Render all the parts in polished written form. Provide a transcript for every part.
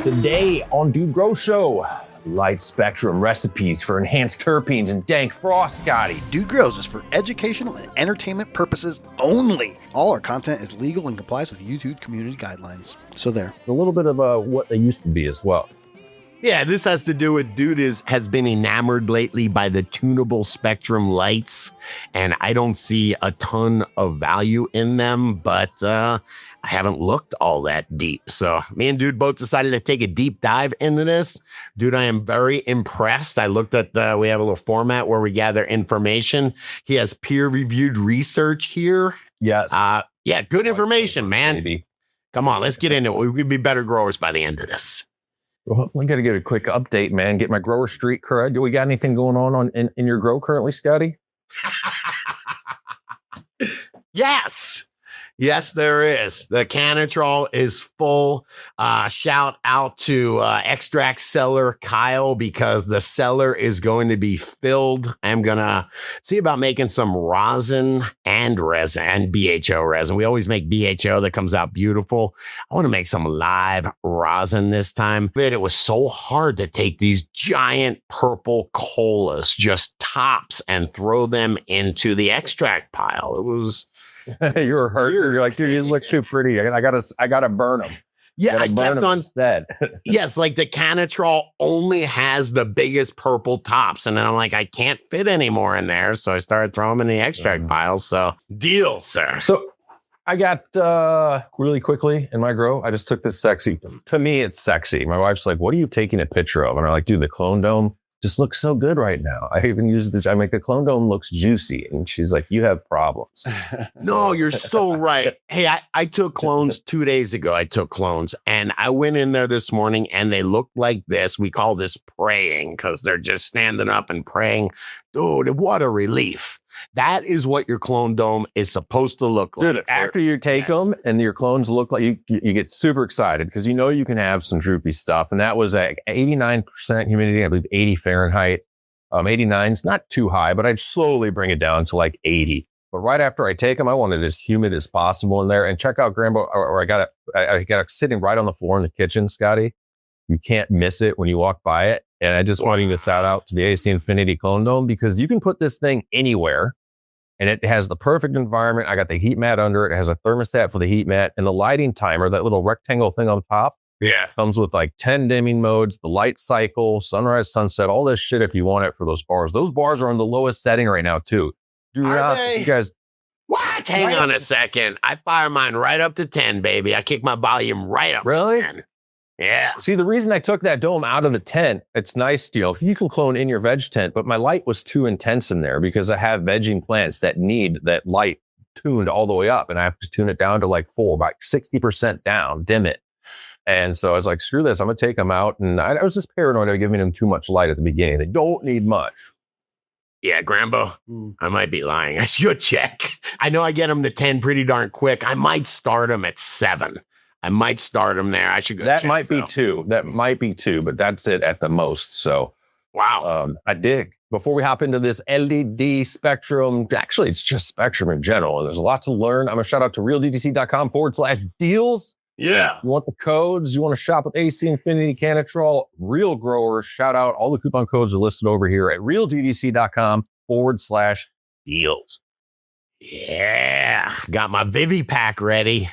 Today on Dude Grow Show, light spectrum recipes for enhanced terpenes and dank frost, Scotty. Dude Grows is for educational and entertainment purposes only. All our content is legal and complies with YouTube community guidelines. So there. A little bit of what they used to be as well. Yeah, this has to do with dude has been enamored lately by the tunable spectrum lights, and I don't see a ton of value in them, but I haven't looked all that deep. So me and dude both decided to take a deep dive into this. Dude, I am very impressed. I looked at we have a little format where we gather information. He has peer-reviewed research here. Yes. Yeah, good information, man. Maybe. Come on, let's get into it. We could be better growers by the end of this. Well, we got to get a quick update, man. Get my grower street correct. Do we got anything going on in your grow currently, Scotty? Yes, there is. The Cannatrol is full. Shout out to extract seller Kyle, because the cellar is going to be filled. I'm going to see about making some rosin and resin and BHO resin. We always make BHO that comes out beautiful. I want to make some live rosin this time. But it was so hard to take these giant purple colas, just tops, and throw them into the extract pile. It was... You were hurt. You're like, dude, you look too pretty. I gotta burn them. Yeah, I kept on instead. Yes, like the Cannatrol only has the biggest purple tops, and then I'm like, I can't fit anymore in there, so I started throwing them in the extract piles. So deal, sir. So I got really quickly in my grow. I just took this sexy. To me, it's sexy. My wife's like, "What are you taking a picture of?" And I'm like, "Dude, the clone dome just looks so good right now. I even use I make the clone dome looks juicy." And she's like, "You have problems." No, you're so right. Hey, I took clones 2 days ago. I took clones, and I went in there this morning, and they looked like this. We call this praying, because they're just standing up and praying. Dude, what a relief. That is what your clone dome is supposed to look like. Dude, after you take them and your clones look like, you get super excited because you know you can have some droopy stuff. And that was at 89% humidity, I believe 80 Fahrenheit. 89 is not too high, but I'd slowly bring it down to like 80. But right after I take them, I want it as humid as possible in there. And check out Grambo, or I got it sitting right on the floor in the kitchen, Scotty. You can't miss it when you walk by it. And I just want you to shout out to the AC Ifinity Clone Dome, because you can put this thing anywhere and it has the perfect environment. I got the heat mat under it. It has a thermostat for the heat mat and the lighting timer, that little rectangle thing on top. Yeah. Comes with like 10 dimming modes, the light cycle, sunrise, sunset, all this shit if you want it for those bars. Those bars are on the lowest setting right now too. You guys. What? Hang on a second. I fire mine right up to 10, baby. I kick my volume right up. Really? To 10. Yeah. See, the reason I took that dome out of the tent, it's nice, if you can clone in your veg tent, but my light was too intense in there because I have vegging plants that need that light tuned all the way up, and I have to tune it down to like full, about 60% down, dim it. And so I was like, screw this, I'm going to take them out. And I was just paranoid of giving them too much light at the beginning. They don't need much. Yeah, Grambo, I might be lying. I should check. I know I get them to 10 pretty darn quick. I might start them at 7. I might start them there. I should go. That might be 2. That might be 2, but that's it at the most. So, wow. I dig. Before we hop into this LED spectrum, actually, it's just spectrum in general. There's a lot to learn. I'm going to shout out to realddc.com/deals. Yeah. You want the codes? You want to shop with AC Ifinity Cannatrol? Real growers, shout out. All the coupon codes are listed over here at realddc.com/deals. Yeah. Got my Vivi pack ready.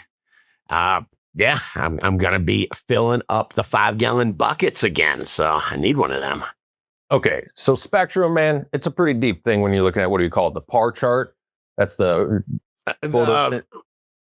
Yeah, I'm going to be filling up the 5-gallon buckets again. So I need one of them. Okay. So spectrum, man, it's a pretty deep thing when you're looking at, what do you call it? The par chart. That's the photo.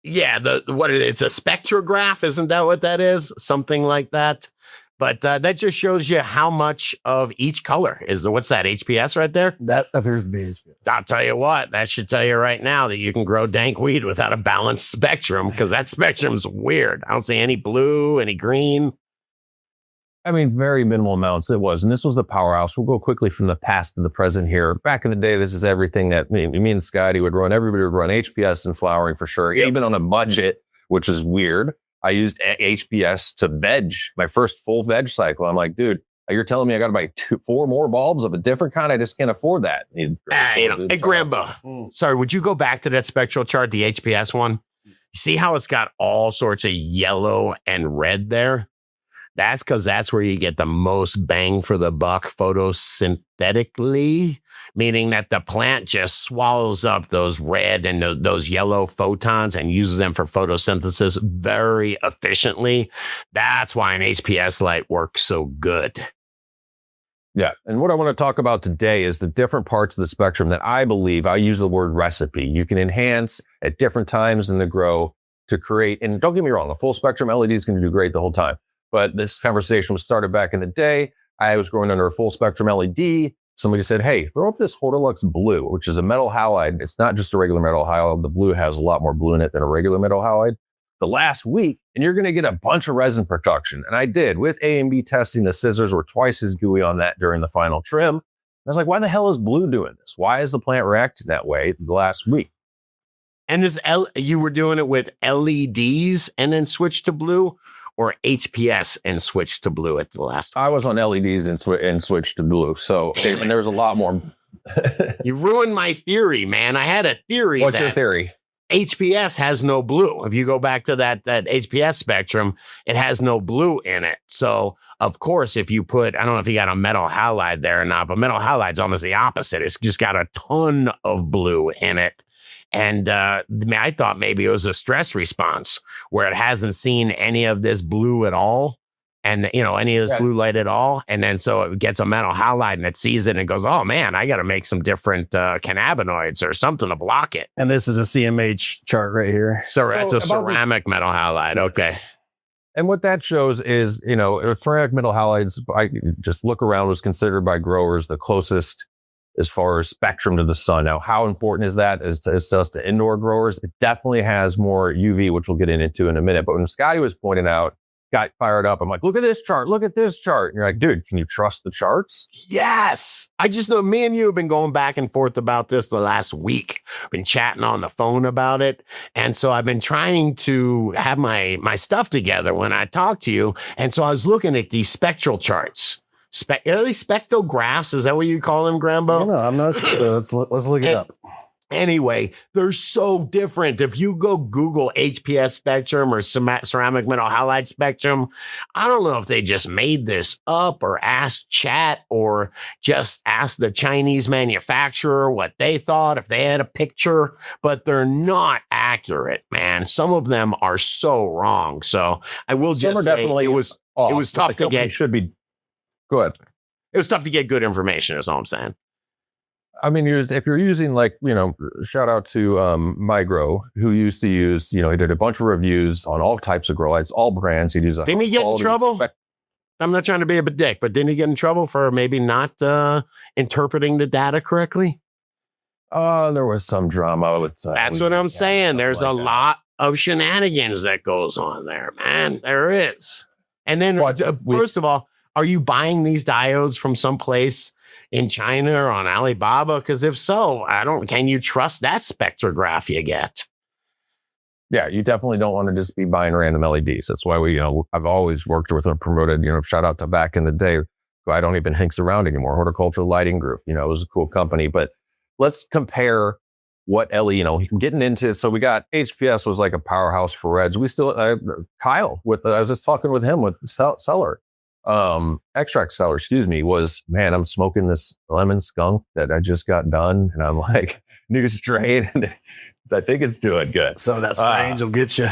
Yeah, what is it? It's a spectrograph, isn't that what that is? Something like that. But that just shows you how much of each color is. What's that, HPS right there? That appears to be HPS. I'll tell you what, that should tell you right now that you can grow dank weed without a balanced spectrum, because that spectrum's weird. I don't see any blue, any green. I mean, very minimal amounts it was. And this was the powerhouse. We'll go quickly from the past to the present here. Back in the day, this is everything that me and Scotty would run. Everybody would run HPS and flowering for sure, even on a budget, which is weird. I used HPS to veg, my first full veg cycle. I'm like, dude, you're telling me I got to buy 4 more bulbs of a different kind? I just can't afford that. Hey, Grambo, sorry, would you go back to that spectral chart, the HPS one? See how it's got all sorts of yellow and red there? That's because that's where you get the most bang for the buck photosynthetically, meaning that the plant just swallows up those red and those yellow photons and uses them for photosynthesis very efficiently. That's why an HPS light works so good. Yeah. And what I want to talk about today is the different parts of the spectrum that I believe, I use the word recipe. You can enhance at different times in the grow to create, and don't get me wrong, a full spectrum LED is going to do great the whole time. But this conversation was started back in the day. I was growing under a full spectrum LED. Somebody said, hey, throw up this Hortilux blue, which is a metal halide. It's not just a regular metal halide. The blue has a lot more blue in it than a regular metal halide. The last week, and you're going to get a bunch of resin production. And I did. With A and B testing, the scissors were twice as gooey on that during the final trim. I was like, why the hell is blue doing this? Why is the plant reacting that way the last week? And you were doing it with LEDs and then switched to blue, or HPS and switched to blue at the last one? I was on LEDs and switched to blue. So, and there was a lot more. You ruined my theory, man. I had a theory. What's your theory? HPS has no blue. If you go back to that HPS spectrum, it has no blue in it. So, of course, if you put, I don't know if you got a metal halide there or not, but metal halide's almost the opposite. It's just got a ton of blue in it. And I thought maybe it was a stress response where it hasn't seen any of this blue at all. And, any of this blue light at all. And then so it gets a metal halide and it sees it and goes, oh, man, I got to make some different cannabinoids or something to block it. And this is a CMH chart right here. So that's a ceramic metal halide. Okay. And what that shows is, ceramic metal halides, I just look around, was considered by growers the closest as far as spectrum to the sun. Now, how important is that as us to indoor growers? It definitely has more UV, which we'll get into in a minute. But when Scotty was pointing out, got fired up. I'm like, look at this chart. Look at this chart. And you're like, dude, can you trust the charts? Yes. I just know me and you have been going back and forth about this the last week. Been chatting on the phone about it. And so I've been trying to have my stuff together when I talk to you. And so I was looking at these spectral charts. Are they spectrographs? Is that what you call them, Grambo? No, I'm not sure. Let's look it up. Anyway, they're so different. If you go Google HPS spectrum or ceramic metal halide spectrum, I don't know if they just made this up or asked chat or just asked the Chinese manufacturer what they thought, if they had a picture, but they're not accurate, man. Some of them are so wrong. So I will just say definitely it was tough to get. Go ahead. It was tough to get good information is all I'm saying. I mean, if you're using shout out to MyGrow, who used to use, he did a bunch of reviews on all types of grow lights, all brands. He'd use a Didn't he get in trouble? I'm not trying to be a dick, but didn't he get in trouble for maybe not interpreting the data correctly? There was some drama with that's what I'm saying. There's a lot of shenanigans that goes on there, man. There is. And then, first of all, are you buying these diodes from someplace in China or on Alibaba? Because if so, can you trust that spectrograph you get? Yeah, you definitely don't want to just be buying random LEDs. That's why I've always worked with and promoted, shout out to back in the day, who I don't even hinks around anymore, Horticultural Lighting Group. It was a cool company, but let's compare what LED, getting into, so we got HPS was like a powerhouse for reds. We still, Kyle, I was just talking with him with Seller. Extract seller, was, man, I'm smoking this lemon skunk that I just got done. And I'm like, new strain. And I think it's doing good. So that strange will get you.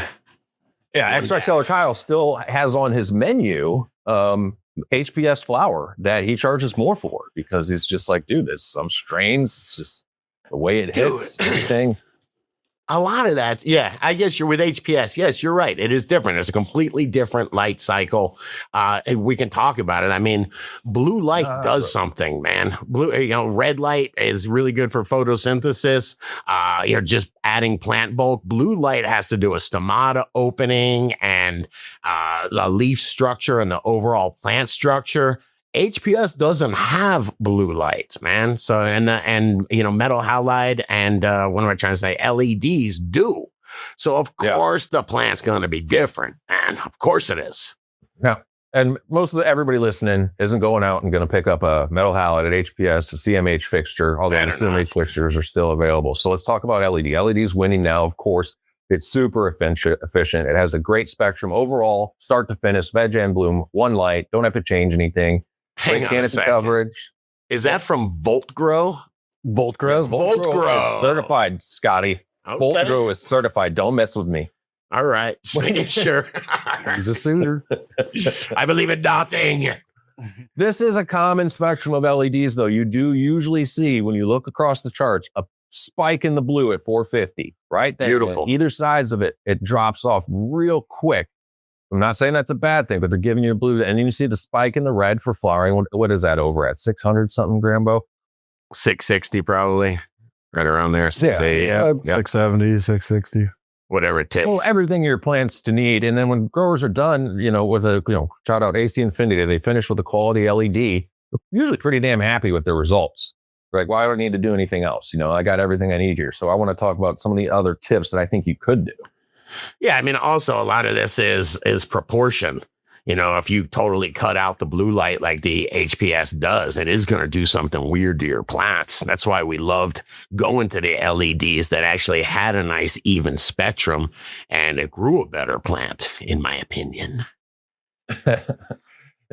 Yeah. Extract seller Kyle still has on his menu, HPS flower that he charges more for because he's just like, dude, there's some strains. It's just the way it hits everything. A lot of that, yeah. I guess you're with HPS. Yes, you're right. It is different. It's a completely different light cycle. And we can talk about it. I mean, blue light does something, man. Red light is really good for photosynthesis. Just adding plant bulk. Blue light has to do with stomata opening and the leaf structure and the overall plant structure. HPS doesn't have blue lights, man. So, and metal halide and what am I trying to say? LEDs do. So, of course, the plant's going to be different, man. Of course it is. Yeah. And everybody listening isn't going out and going to pick up a metal halide at HPS, a CMH fixture, although the CMH fixtures are still available. So let's talk about LED. LED's winning now, of course. It's super efficient. It has a great spectrum overall, start to finish, veg and bloom, one light. Don't have to change anything. Hang Great on a canopy second. coverage. Is that from Volt Grow? Volt Grow. Volt Grow. Is certified, Scotty. Okay. Volt Grow is certified. Don't mess with me. All right. Just making sure. He's a suitor. I believe in nothing. This is a common spectrum of LEDs, though. You do usually see, when you look across the charts, a spike in the blue at 450, right? Beautiful. Either sides of it, it drops off real quick. I'm not saying that's a bad thing, but they're giving you a blue. And then you see the spike in the red for flowering. What is that over at? 600 something, Grambo? 660 probably. Right around there. 680. Yeah. 670, 660. Whatever it takes. Well, everything your plants to need. And then when growers are done, with shout out AC Infinity, they finish with a quality LED. They're usually pretty damn happy with their results. They're like, why do I need to do anything else? I got everything I need here. So I want to talk about some of the other tips that I think you could do. Yeah, I mean, also a lot of this is proportion. If you totally cut out the blue light like the HPS does, it is going to do something weird to your plants. That's why we loved going to the LEDs that actually had a nice even spectrum, and it grew a better plant, in my opinion.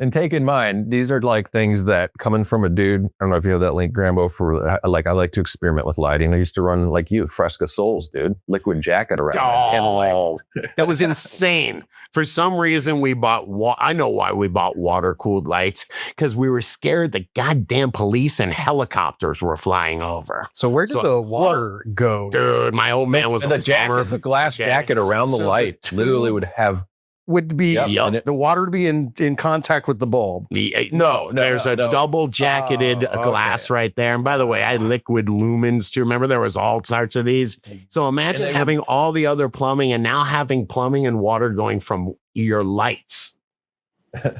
And take in mind, these are like things that coming from a dude. I don't know if you have that link, Grambo, for I like to experiment with lighting. I used to run like you, Fresca Souls, dude, liquid jacket around. Oh, that was insane. For some reason, we bought, I know why we bought water-cooled lights, because we were scared the goddamn police and helicopters were flying over. So where did the water go? Dude, my old man was And the glass jacket around the light literally would have. Would be Yep. the water to be in contact with the bulb. No, there's a double jacketed glass right there. And by the way, I had liquid lumens too. Remember, there was all sorts of these. So imagine having all the other plumbing and now having plumbing and water going from your lights.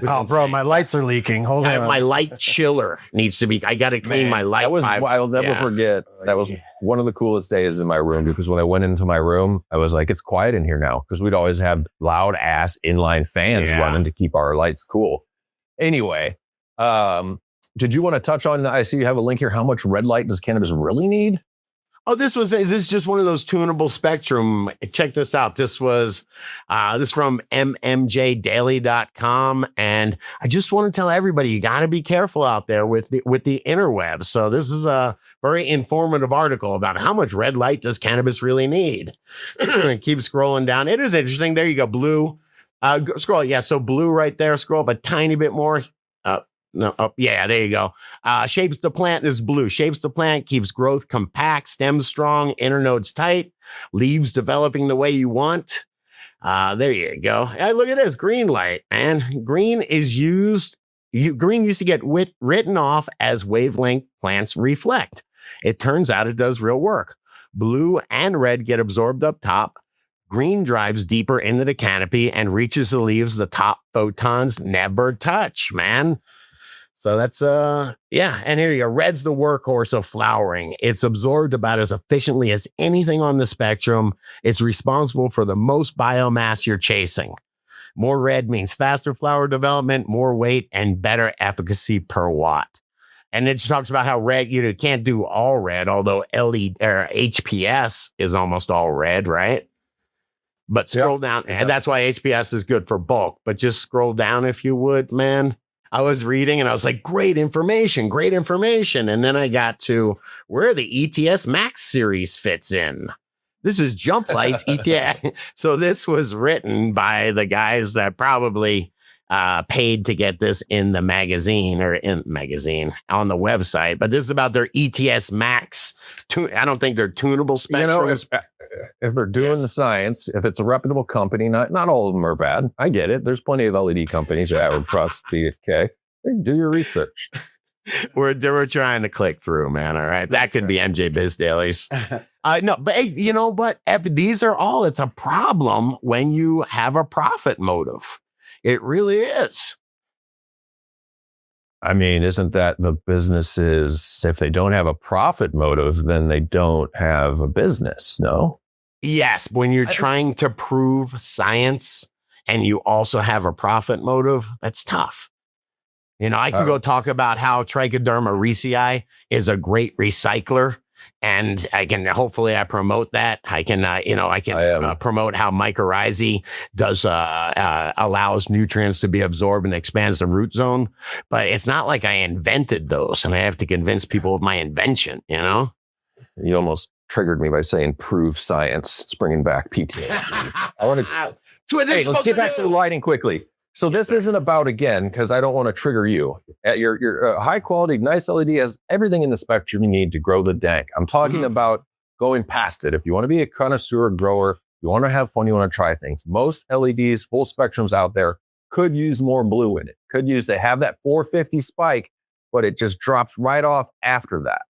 Oh, bro, my lights are leaking. Hold on. My light chiller needs to be, I got to clean my light. That was, pipe. I'll never forget. That was one of the coolest days in my room, because when I went into my room, I was like, it's quiet in here now, because we'd always have loud ass inline fans running to keep our lights cool. Anyway, did you want to touch on, I see you have a link here. How much red light does cannabis really need? Oh, this is just one of those tunable spectrum. Check this out. This was this from mmjdaily.com. And I just want to tell everybody, you got to be careful out there with the interwebs. So this is a very informative article about how much red light does cannabis really need. Keep scrolling down. It is interesting. There you go. Blue. Scroll. Yeah. So blue right there. Scroll up a tiny bit more. No, yeah, there you go. Shapes the plant is blue. Shapes the plant, keeps growth compact, stems strong, inner nodes tight, leaves developing the way you want. There you go. Hey, look at this green light, man. Green used to get written off as wavelength plants reflect. It turns out it does real work. Blue and red get absorbed up top. Green drives deeper into the canopy and reaches the leaves the top photons never touch, man. So that's, yeah. And here you go. Red's the workhorse of flowering. It's absorbed about as efficiently as anything on the spectrum. It's responsible for the most biomass you're chasing. More red means faster flower development, more weight, and better efficacy per watt. And it talks about how red, can't do all red, although LED or HPS is almost all red, right? But scroll down, and that's why HPS is good for bulk. But just scroll down if you would, man. I was reading and I was like, great information. And then I got to where the ETS Max series fits in. This is Jump Lights ETS. So this was written by the guys that probably paid to get this in the magazine on the website. But this is about their ETS Max. I don't think they're tunable spectrums. If they're doing the science, if it's a reputable company, not all of them are bad. I get it. There's plenty of LED companies that would trust BK. Do your research. We're trying to click through, man. All right. That could be MJ Biz Dailies. No, but hey, you know what? These are all, it's a problem when you have a profit motive. It really is. I mean, isn't that the businesses, if they don't have a profit motive, then they don't have a business, no? Yes, when you're trying to prove science and you also have a profit motive, that's tough. I can go talk about how Trichoderma ricei is a great recycler And hopefully I promote that. I can promote how mycorrhizae does allows nutrients to be absorbed and expands the root zone. But it's not like I invented those and I have to convince people of my invention, You almost triggered me by saying prove science. It's bringing back PTSD. I want to. Hey, let's get back to the lighting quickly. So this isn't about, again, because I don't want to trigger you. Your high quality, nice LED has everything in the spectrum you need to grow the dank. I'm talking about going past it. If you want to be a connoisseur grower, you want to have fun, you want to try things. Most LEDs, full spectrums out there, could use more blue in it. They have that 450 spike, but it just drops right off after that.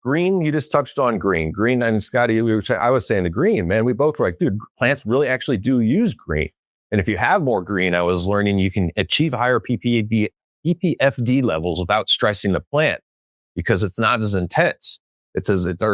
Green, you just touched on green. Green, and Scotty, I was saying the green, man. We both were like, dude, plants really actually do use green. And if you have more green, I was learning you can achieve higher PPFD levels without stressing the plant because it's not as intense. It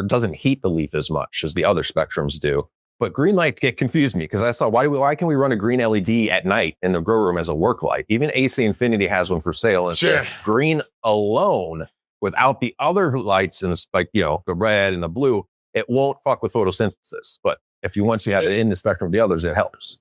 doesn't heat the leaf as much as the other spectrums do. But green light confused me because I saw, why can we run a green LED at night in the grow room as a work light? Even AC Ifinity has one for sale. And sure. Green alone, without the other lights and the red and the blue, it won't fuck with photosynthesis. But if you once you have it in the spectrum of the others, it helps.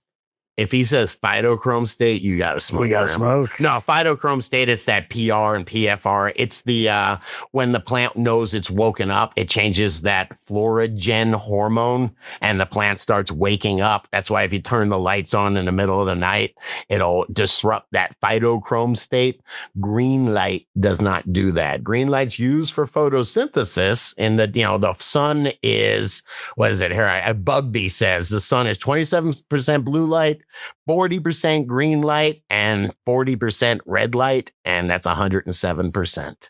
If he says phytochrome state, you got to smoke. We got to smoke. No, phytochrome state, it's that PR and PFR. It's the, when the plant knows it's woken up, it changes that florigen hormone and the plant starts waking up. That's why if you turn the lights on in the middle of the night, it'll disrupt that phytochrome state. Green light does not do that. Green light's used for photosynthesis. And the sun is, what is it here? Bugbee says the sun is 27% blue light, 40% green light, and 40% red light, and that's 107%.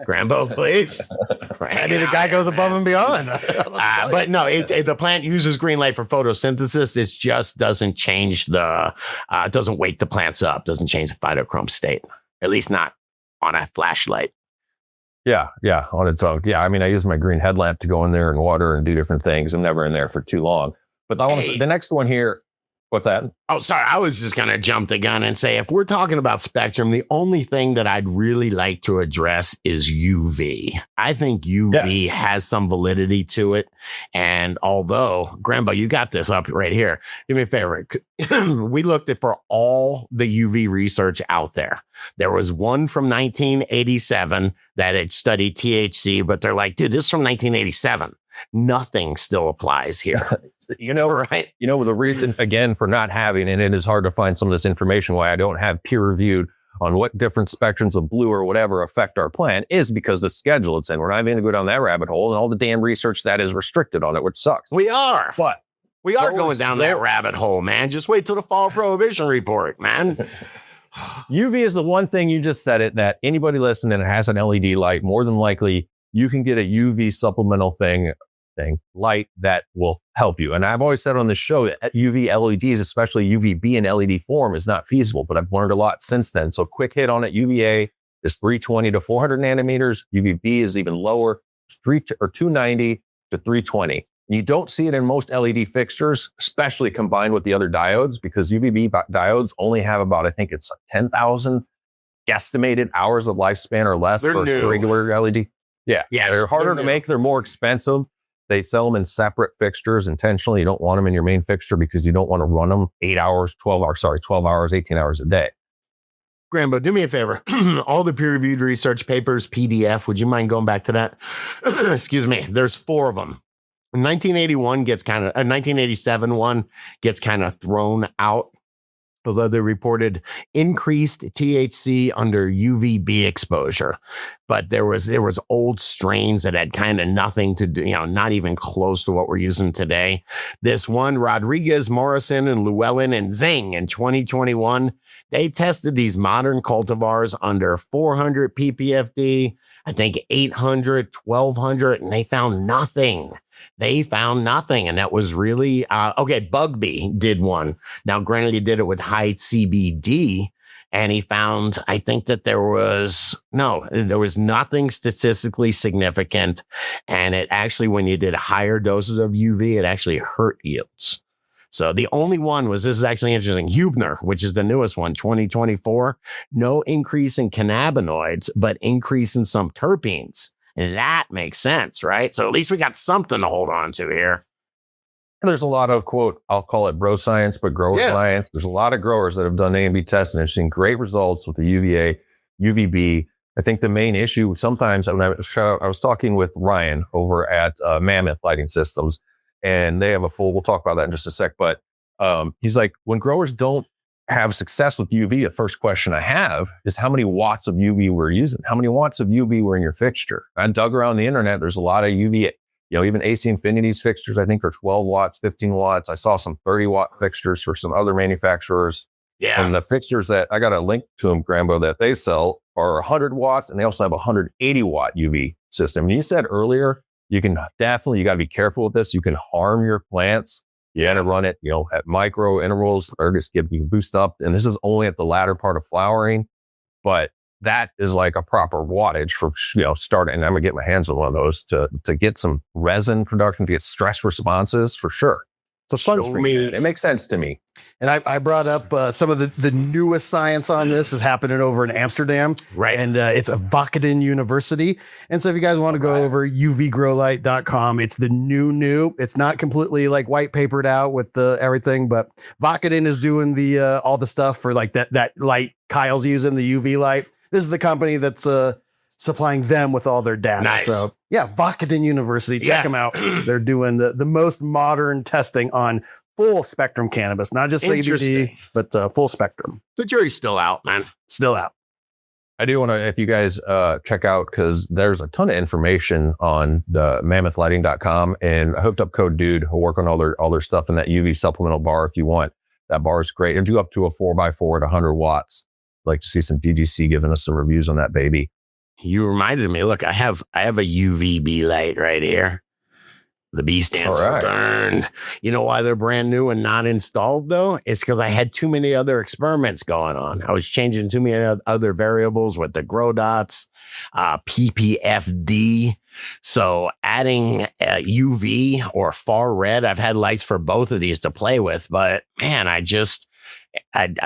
Grambo, please. Maybe the guy goes above and beyond. But no, the plant uses green light for photosynthesis. It just doesn't change doesn't wake the plants up, doesn't change the phytochrome state, at least not on a flashlight. Yeah, on its own. Yeah, I mean, I use my green headlamp to go in there and water and do different things. I'm never in there for too long. But the next one here. What's that? Oh, sorry. I was just going to jump the gun and say, if we're talking about spectrum, the only thing that I'd really like to address is UV. I think UV has some validity to it. And although, Grambo, you got this up right here. Do me a favor. We looked for all the UV research out there. There was one from 1987 that had studied THC, but they're like, dude, this is from 1987. Nothing still applies here. Right? The reason, again, for not having, and it is hard to find some of this information why I don't have peer reviewed on what different spectrums of blue or whatever affect our plant is because the schedule it's in. We're not even going to go down that rabbit hole and all the damn research that is restricted on it, which sucks. We are. But we are going down that rabbit hole, man. Just wait till the fall prohibition report, man. UV is the one thing, you just said it, that anybody listening that has an LED light, more than likely, you can get a UV supplemental light that will help you. And I've always said on the show that UV LEDs, especially UVB in LED form, is not feasible, but I've learned a lot since then. So quick hit on it. UVA is 320 to 400 nanometers. UVB is even lower, 290 to 320. And you don't see it in most LED fixtures, especially combined with the other diodes, because UVB diodes only have about, I think it's 10,000 guesstimated hours of lifespan or less for regular LED. Yeah, they're harder to make. They're more expensive. They sell them in separate fixtures intentionally. You don't want them in your main fixture because you don't want to run them 12 hours, 18 hours a day. Grambo, do me a favor. All the peer-reviewed research papers, PDF, would you mind going back to that? Excuse me. There's 4 of them. 1987 one gets kind of thrown out, although they reported increased THC under UVB exposure. But there was old strains that had kind of nothing to do, not even close to what we're using today. This one, Rodriguez, Morrison, and Llewellyn and Zing in 2021, they tested these modern cultivars under 400 ppfd, I think 800, 1200, and they found nothing. And that was really, Bugbee did one. Now, granted, he did it with high CBD, and he found, I think that there was nothing statistically significant. And it actually, when you did higher doses of UV, it actually hurt yields. So the only one this is actually interesting, Hubner, which is the newest one, 2024, no increase in cannabinoids, but increase in some terpenes. That makes sense, right? So at least we got something to hold on to here. There's a lot of, quote, I'll call it bro science, but grower science. There's a lot of growers that have done A and B testing and have seen great results with the UVA, UVB. I think the main issue sometimes, when I was talking with Ryan over at Mammoth Lighting Systems, and they have we'll talk about that in just a sec, but he's like, when growers don't have success with UV, the first question I have is how many watts of UV we're using? How many watts of UV were in your fixture? I dug around the internet. There's a lot of UV. Even AC Infinity's fixtures, I think are 12 watts, 15 watts. I saw some 30 watt fixtures for some other manufacturers. Yeah. And the fixtures that I got a link to them, Grambo, that they sell are 100 watts, and they also have a 180 watt UV system. And you said earlier, you got to be careful with this. You can harm your plants. You got to run it, at micro intervals or just you can boost up. And this is only at the latter part of flowering, but that is like a proper wattage for, starting. And I'm gonna get my hands on one of those to get some resin production, to get stress responses for sure. So sunscreen, it makes sense to me. And I brought up some of the newest science on this is happening over in Amsterdam. Right. And it's a Wageningen University. And so if you guys want to go over uvgrowlight.com, it's the new. It's not completely like white papered out with the everything, but Wageningen is doing the all the stuff for like that light Kyle's using, the UV light. This is the company that's supplying them with all their data. Nice. So yeah, Wageningen University, check them out. They're doing the most modern testing on full spectrum cannabis, not just CBD, but full spectrum. The jury's still out, man. Still out. I do want to, if you guys check out, because there's a ton of information on the mammothlighting.com, and I hooked up Code Dude who'll work on all their stuff in that UV supplemental bar if you want. That bar is great. It'll do up to a 4x4 at 100 watts. Like to see some DGC giving us some reviews on that baby. You reminded me. Look, I have a UVB light right here. The B stands for burned. You know why they're brand new and not installed though? It's because I had too many other experiments going on. I was changing too many other variables with the grow dots, PPFD. So adding UV or far red, I've had lights for both of these to play with, but man, I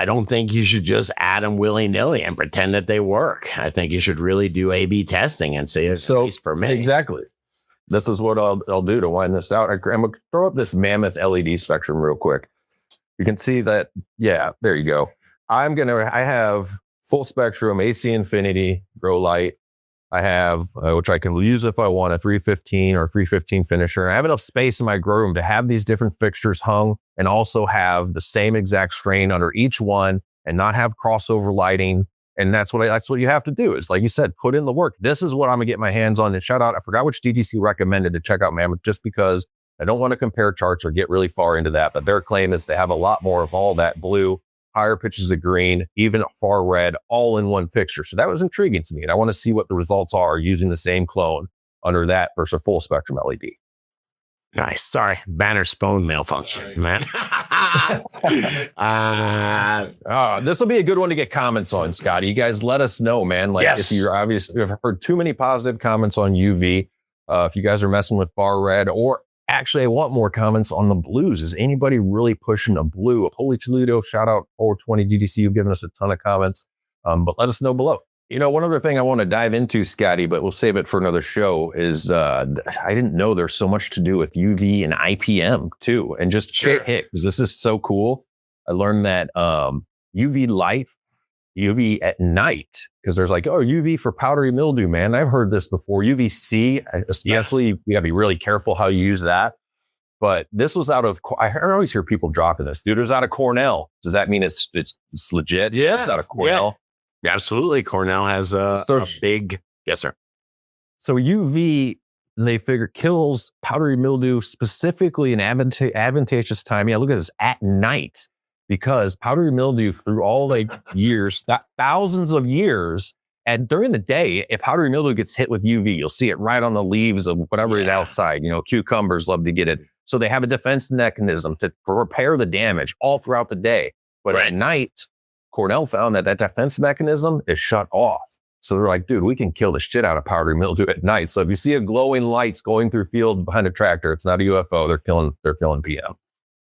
don't think you should just add them willy-nilly and pretend that they work. I think you should really do A/B testing and see at least for me. Exactly. This is what I'll do to wind this out. I'm going to throw up this Mammoth LED spectrum real quick. You can see that. Yeah, there you go. I have full spectrum AC Infinity grow light. I have, which I can use if I want, a 315 or 315 finisher. I have enough space in my grow room to have these different fixtures hung and also have the same exact strain under each one and not have crossover lighting. And that's what you have to do is, like you said, put in the work. This is what I'm gonna get my hands on. And shout out, I forgot which DTC recommended to check out Mammoth, just because I don't want to compare charts or get really far into that. But their claim is they have a lot more of all that blue, higher pitches of green, even far red, all in one fixture. So that was intriguing to me. And I want to see what the results are using the same clone under that versus a full spectrum LED. Nice. Sorry. Banner spone malfunction, man. This will be a good one to get comments on, Scotty. You guys let us know, man. Like if you're obviously, I've heard too many positive comments on UV. If you guys are messing with far red, or actually I want more comments on the blues. Is anybody really pushing a blue? Holy Toledo, shout out 420 DDC. You've given us a ton of comments, but let us know below. One other thing I want to dive into, Scotty, but we'll save it for another show, is I didn't know there's so much to do with UV and IPM too. And just because this is so cool. I learned that UV light, UV at night, because there's like, UV for powdery mildew, man. I've heard this before. UVC, especially, you got to be really careful how you use that. But this was out of, I always hear people dropping this. Dude, it was out of Cornell. Does that mean it's legit? Yeah. It's out of Cornell. Yeah, absolutely. Cornell has a big, yes, sir. So UV, they figure, kills powdery mildew specifically in advantageous time. Yeah, look at this, at night, because powdery mildew through all the years, thousands of years, and during the day, if powdery mildew gets hit with UV, you'll see it right on the leaves of whatever is outside. Cucumbers love to get it. So they have a defense mechanism to repair the damage all throughout the day. But at night, Cornell found that defense mechanism is shut off. So they're like, dude, we can kill the shit out of powdery mildew at night. So if you see a glowing lights going through field behind a tractor, it's not a UFO. They're killing PM.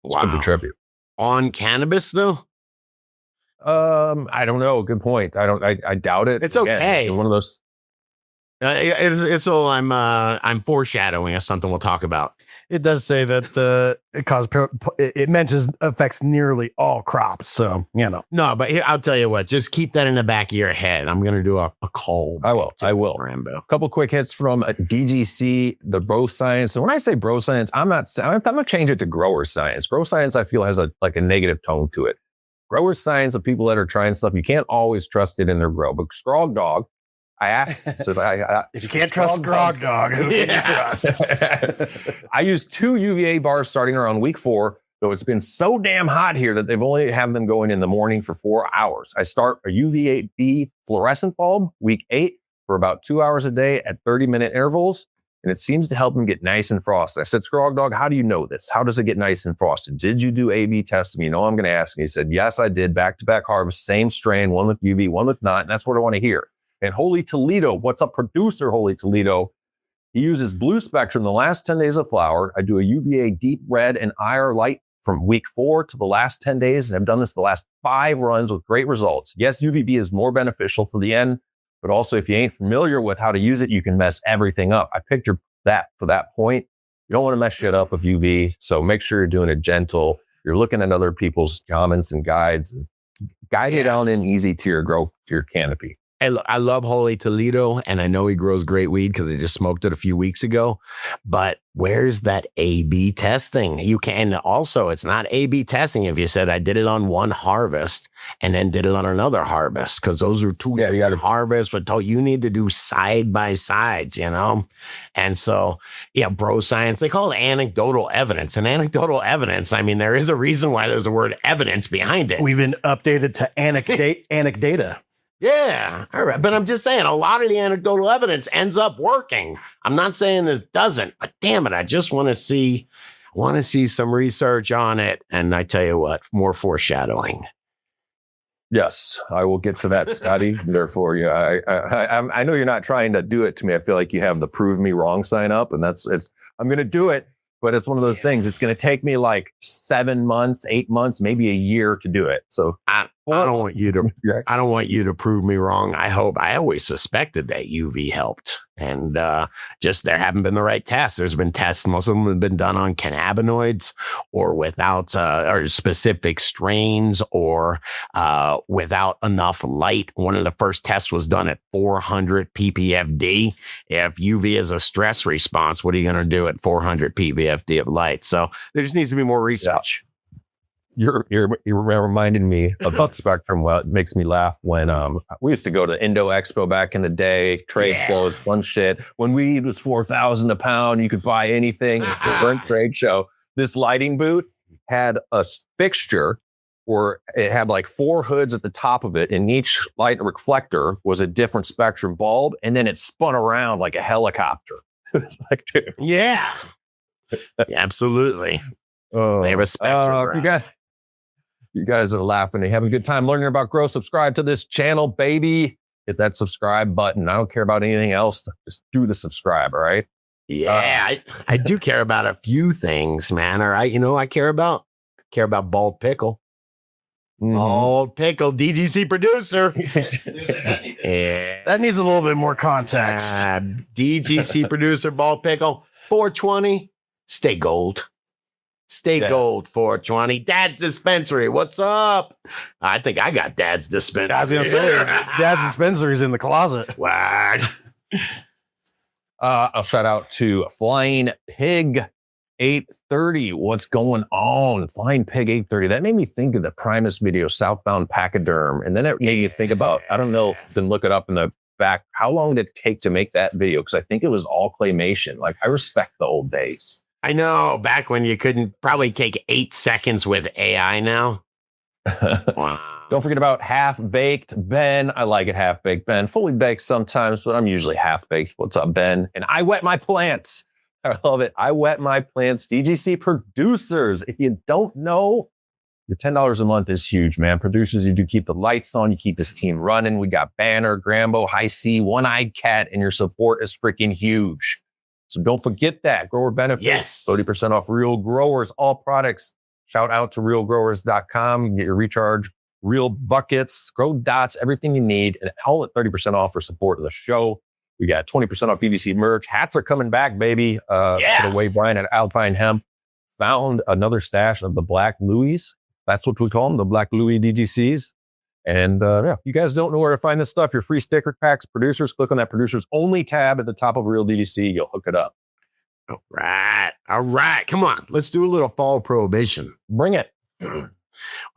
It's wow. Good tribute. On cannabis though? I don't know. Good point. I doubt it. It's okay. Again, one of those. It's all I'm foreshadowing as something we'll talk about. It does say that it mentions affects nearly all crops. So, No, but here, I'll tell you what, just keep that in the back of your head. I'm going to do a call. I will. Grambo. A couple quick hits from DGC, the bro science. And when I say bro science, I'm going to change it to grower science. Bro science, I feel, has a negative tone to it. Grower science of people that are trying stuff, you can't always trust it in their grow. But Strong Dog, I asked, so if you can't trust Grog Dog, who can you trust? I used 2 UVA bars starting around week 4, though it's been so damn hot here that they've only have them going in the morning for 4 hours. I start a UVA-B fluorescent bulb week 8 for about 2 hours a day at 30-minute intervals, and it seems to help them get nice and frosted. I said, Scrog Dog, how do you know this? How does it get nice and frosted? Did you do A/B testing? You know I'm going to ask. And he said, yes, I did. Back-to-back harvest, same strain, one with UV, one with not, and that's what I want to hear. And Holy Toledo, what's up, producer Holy Toledo? He uses blue spectrum the last 10 days of flower. I do a UVA deep red and IR light from week 4 to the last 10 days. And I've done this the last 5 runs with great results. Yes, UVB is more beneficial for the end, but also if you ain't familiar with how to use it, you can mess everything up. I picked that for that point. You don't want to mess shit up with UV. So make sure you're doing it gentle. You're looking at other people's comments and guides. And guide it on in easy to your canopy. I love Holy Toledo, and I know he grows great weed because I just smoked it a few weeks ago. But where's that A/B testing? You can also, it's not A/B testing if you said I did it on one harvest and then did it on another harvest, because those are 2 you got to harvests. But you need to do side by sides, And so, bro science, they call it anecdotal evidence. And anecdotal evidence, I mean, there is a reason why there's a word evidence behind it. We've been updated to anecdata. Yeah, all right. But I'm just saying, a lot of the anecdotal evidence ends up working. I'm not saying this doesn't, but damn it, I just want to see some research on it. And I tell you what, more foreshadowing. Yes, I will get to that, Scotty. Therefore, I know you're not trying to do it to me. I feel like you have the prove me wrong sign up, and I'm going to do it. But it's one of those things. It's going to take me like 7 months, 8 months, maybe a year to do it. So I don't want you to prove me wrong. I always suspected that UV helped. And just there haven't been the right tests. There's been tests. Most of them have been done on cannabinoids or without or specific strains or without enough light. One of the first tests was done at 400 ppfd. If UV is a stress response, what are you going to do at 400 ppfd of light? So there just needs to be more research. Yeah. You're reminding me about Spectrum. Well, it makes me laugh when we used to go to Indo Expo back in the day, trade shows, fun shit. When weed was $4,000 a pound, you could buy anything. The burnt trade show. This lighting booth had a fixture where it had like 4 hoods at the top of it, and each light reflector was a different Spectrum bulb, and then it spun around like a helicopter. It's like, dude. Yeah, absolutely. They have a Spectrum. You guys are laughing. You having a good time learning about grow. Subscribe to this channel, baby. Hit that subscribe button. I don't care about anything else. Just do the subscribe, all right? Yeah, I do care about a few things, man. All right, I care about Bald Pickle. Mm-hmm. Bald Pickle, DGC producer. That needs a little bit more context. DGC producer, Bald Pickle, 420. Stay gold. Stay gold, 420. Dad's Dispensary. What's up? I think I got Dad's Dispensary. I was going to say, Dad's Dispensary is in the closet. What? I'll shout out to Flying Pig 830. What's going on? Flying Pig 830. That made me think of the Primus video, Southbound Pachyderm. And then it made me think about, I don't know, then look it up in the back. How long did it take to make that video? Because I think it was all claymation. Like, I respect the old days. I know, back when you couldn't probably take 8 seconds with AI now. Wow. Don't forget about Half-Baked Ben. I like it, Half-Baked Ben. Fully baked sometimes, but I'm usually half-baked. What's up, Ben? And I wet my plants. I love it. I wet my plants. DGC producers. If you don't know, your $10 a month is huge, man. Producers, you do keep the lights on. You keep this team running. We got Banner, Grambo, High C, One-Eyed Cat, and your support is freaking huge. So don't forget that. Grower benefits. Yes. 30% off Real Growers, all products. Shout out to realgrowers.com. You can get your recharge, real buckets, grow dots, everything you need, and all at 30% off for support of the show. We got 20% off BDC merch. Hats are coming back, baby. For the way Brian at Alpine Hemp found another stash of the Black Louis. That's what we call them, the Black Louis DGCs. And yeah, you guys don't know where to find this stuff. Your free sticker packs, producers, click on that producers only tab at the top of Real DDC. You'll hook it up. All right. All right. Come on. Let's do a little fall prohibition. Bring it. All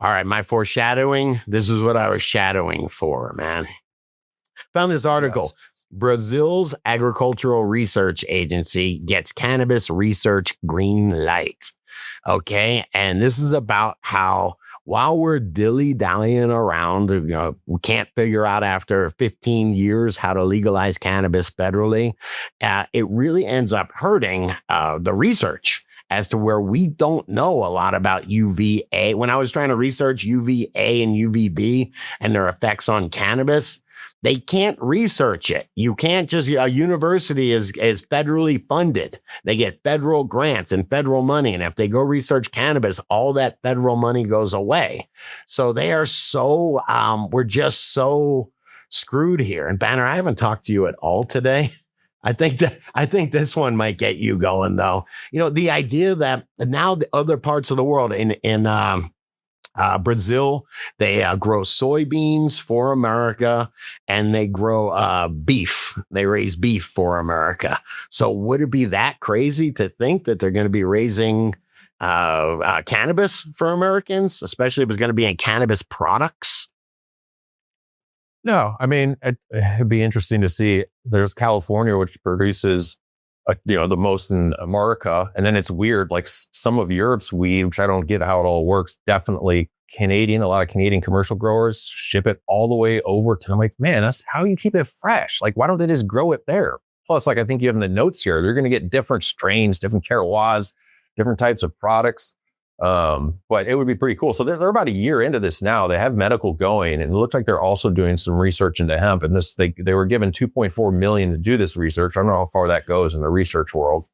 right. My foreshadowing. This is what I was shadowing for, man. Found this article. Yes. Brazil's agricultural research agency gets cannabis research green light. Okay. And this is about how while we're dilly-dallying around, we can't figure out after 15 years how to legalize cannabis federally, it really ends up hurting the research as to where we don't know a lot about UVA. When I was trying to research UVA and UVB and their effects on cannabis, they can't research it. You can't just, a university is federally funded. They get federal grants and federal money. And if they go research cannabis, all that federal money goes away. So they are so, we're just so screwed here. And Banner, I haven't talked to you at all today. I think this one might get you going though. The idea that now the other parts of the world in Brazil, they grow soybeans for America and they grow beef. They raise beef for America. So would it be that crazy to think that they're going to be raising cannabis for Americans, especially if it's going to be in cannabis products? No, I mean, it'd be interesting to see. There's California, which produces, the most in America. And then it's weird, like some of Europe's weed, which I don't get how it all works. Definitely Canadian, a lot of Canadian commercial growers ship it all the way over to, I'm like, man, that's how you keep it fresh. Like, why don't they just grow it there? Plus, like, I think you have in the notes here, you're going to get different strains, different terroirs, different types of products. But it would be pretty cool. So they're about a year into this now. They have medical going, and it looks like they're also doing some research into hemp. And they were given $2.4 million to do this research. I don't know how far that goes in the research world.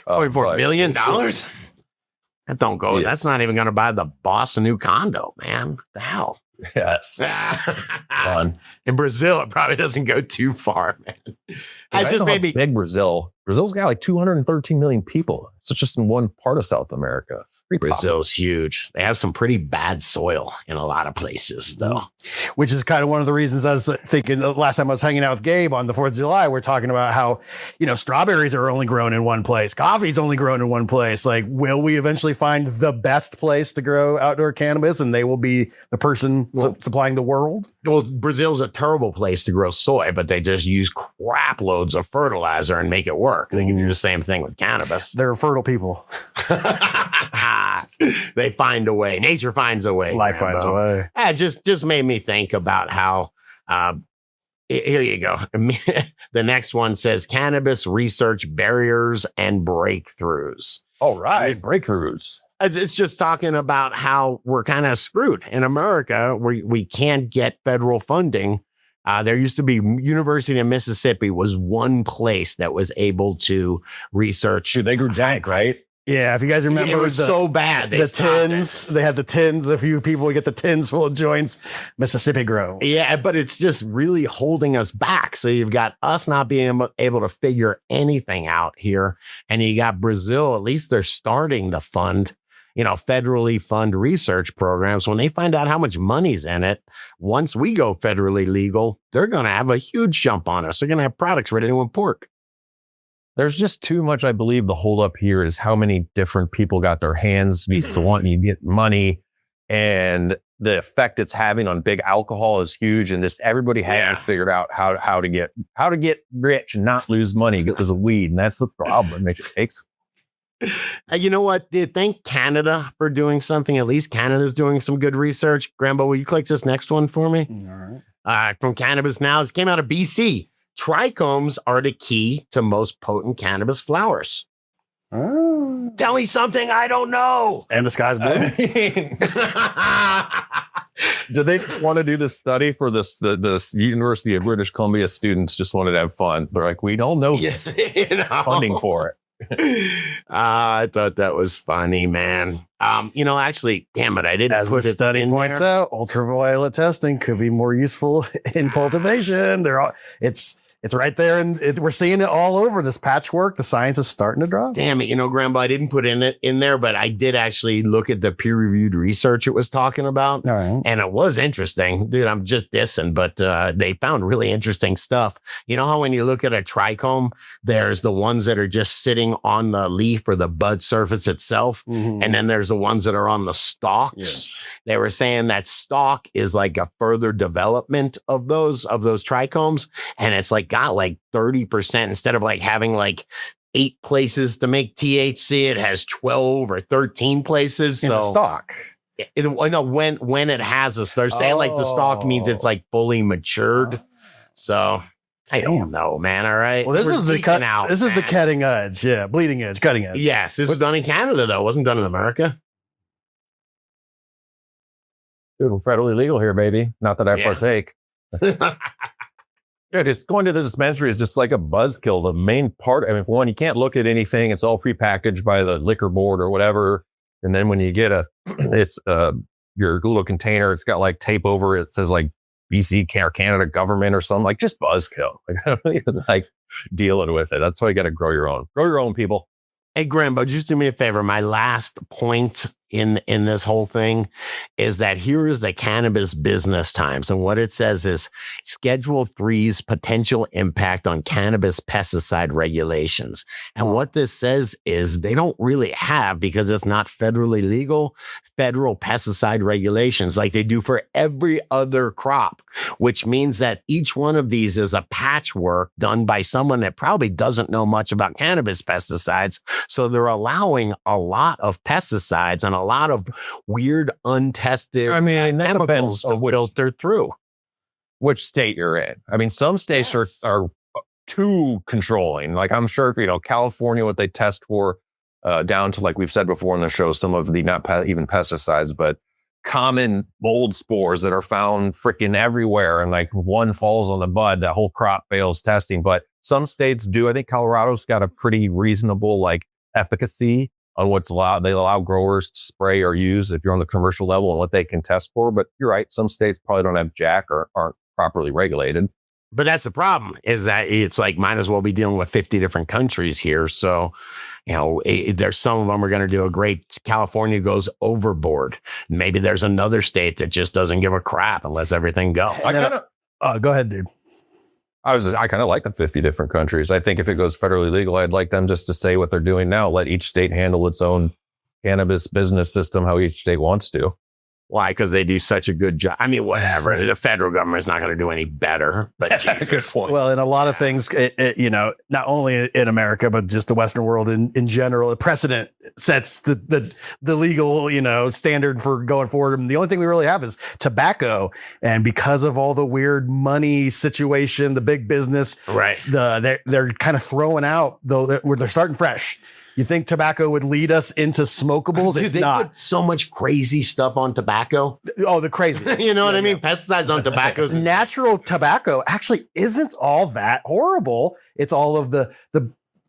$2.4 million? That don't go. Yes. That's not even going to buy the boss a new condo, man. What the hell? Yes. Fun. In Brazil, it probably doesn't go too far, man. I just maybe big Brazil's got like 213 million people. So just in one part of South America. Brazil's huge. They have some pretty bad soil in a lot of places, though. Which is kind of one of the reasons I was thinking the last time I was hanging out with Gabe on the 4th of July, we're talking about how, strawberries are only grown in one place. Coffee's only grown in one place. Like, will we eventually find the best place to grow outdoor cannabis and they will be the person supplying the world? Well, Brazil's a terrible place to grow soy, but they just use crap loads of fertilizer and make it work. They can do the same thing with cannabis. They're fertile people. They find a way. Nature finds a way. Life Grambo. finds a way. Just made me think about how, here you go. The next one says cannabis research barriers and breakthroughs. All right. Breakthroughs. It's just talking about how we're kind of screwed in America. We can't get federal funding. There used to be University of Mississippi was one place that was able to research. Dude, they grew dank, right? Yeah, if you guys remember, it was so bad. The tins, they had the tins. The few people would get the tins full of joints. Mississippi grow. Yeah, but it's just really holding us back. So you've got us not being able to figure anything out here, and you got Brazil. At least they're starting to fund, federally fund research programs. When they find out how much money's in it, once we go federally legal, they're going to have a huge jump on us. They're going to have products ready to import. There's just too much, I believe, the hold up here is how many different people got their hands be wanting to get money, and the effect it's having on big alcohol is huge. And this everybody hasn't figured out how to get rich and not lose money because of weed, and that's the problem. It takes. You know what? Thank Canada for doing something. At least Canada's doing some good research. Grambo, will you click this next one for me? All right. From Cannabis Now, this came out of BC. Trichomes are the key to most potent cannabis flowers. Oh. Tell me something I don't know. And the sky's blue. Do they want to do this study for the University of British Columbia students? Just wanted to have fun. They're like, we don't know funding for it. I thought that was funny, man. Actually, damn it, I didn't. As the study points out, ultraviolet testing could be more useful in cultivation. It's right there, and we're seeing it all over this patchwork. The science is starting to drop. Damn it, Grambo, I didn't put it in there, but I did actually look at the peer-reviewed research it was talking about. All right. And it was interesting. Dude, I'm just dissing, but they found really interesting stuff. You know how when you look at a trichome, there's the ones that are just sitting on the leaf or the bud surface itself, and then there's the ones that are on the stalks. Yes. They were saying that stalk is like a further development of those trichomes, and it's like got like 30% instead of like having like 8 places to make THC, it has 12 or 13 places. In the stalk. When it has us, they're saying like the stalk means it's like fully matured. So I don't know, man. All right. Well, this We're is the geeking out, This is the man. cutting edge. Yeah, bleeding edge, cutting edge. Yes, this was done in Canada though. It wasn't done in America. Dude, we're federally legal here, baby. Not that I partake. Yeah, just going to the dispensary is just like a buzzkill. The main part, I mean, for one, you can't look at anything. It's all prepackaged by the liquor board or whatever. And then when you get your little container, it's got like tape over it. It says like BC or Canada government or something, like just buzzkill. Like, I don't even like dealing with it. That's why you got to grow your own. Grow your own, people. Hey, Grambo, just do me a favor. My last point in this whole thing is that here is the cannabis business times. And what it says is Schedule 3's potential impact on cannabis pesticide regulations. And what this says is they don't really have, because it's not federally legal, federal pesticide regulations like they do for every other crop, which means that each one of these is a patchwork done by someone that probably doesn't know much about cannabis pesticides. So they're allowing a lot of pesticides and a lot of weird, untested chemicals to filter through. Which state you're in. I mean, some states are too controlling. Like I'm sure, California, what they test for down to, like we've said before in the show, some of the not even pesticides, but common mold spores that are found freaking everywhere. And like one falls on the bud, that whole crop fails testing. But some states do. I think Colorado's got a pretty reasonable like efficacy on what's allowed. They allow growers to spray or use if you're on the commercial level and what they can test for. But you're right. Some states probably don't have jack or aren't properly regulated. But that's the problem, is that it's like, might as well be dealing with 50 different countries here. So, there's some of them are going to do a great. California goes overboard. Maybe there's another state that just doesn't give a crap and lets everything go. Go ahead, dude. I kind of like the 50 different countries. I think if it goes federally legal, I'd like them just to say what they're doing now. Let each state handle its own cannabis business system how each state wants to. Why? Because they do such a good job. I mean, whatever. The federal government's not going to do any better. But Jesus. Good point. Well, in a lot of things, not only in America, but just the Western world in general, the precedent sets the legal, standard for going forward. And the only thing we really have is tobacco. And because of all the weird money situation, the big business, right? They're kind of throwing out, though they're starting fresh. You think tobacco would lead us into smokables? Dude, it's they not. put so much crazy stuff on tobacco. Oh, the craziest. You know what I mean? Pesticides on tobacco. Natural tobacco actually isn't all that horrible. It's all of the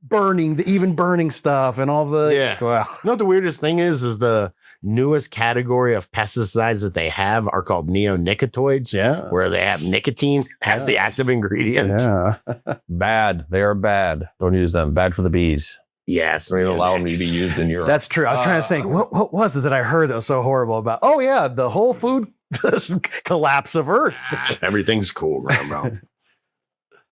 burning, the even burning stuff and all the... Yeah. Well. You know what the weirdest thing is the newest category of pesticides that they have are called neonicotinoids. Yeah. Where they have nicotine as the active ingredient. Yeah. Bad. They are bad. Don't use them. Bad for the bees. Yes. Don't even allow them to be used in Europe. That's true. I was trying to think, what was it that I heard that was so horrible about? Oh, yeah, the whole food collapse of Earth. Everything's cool, bro.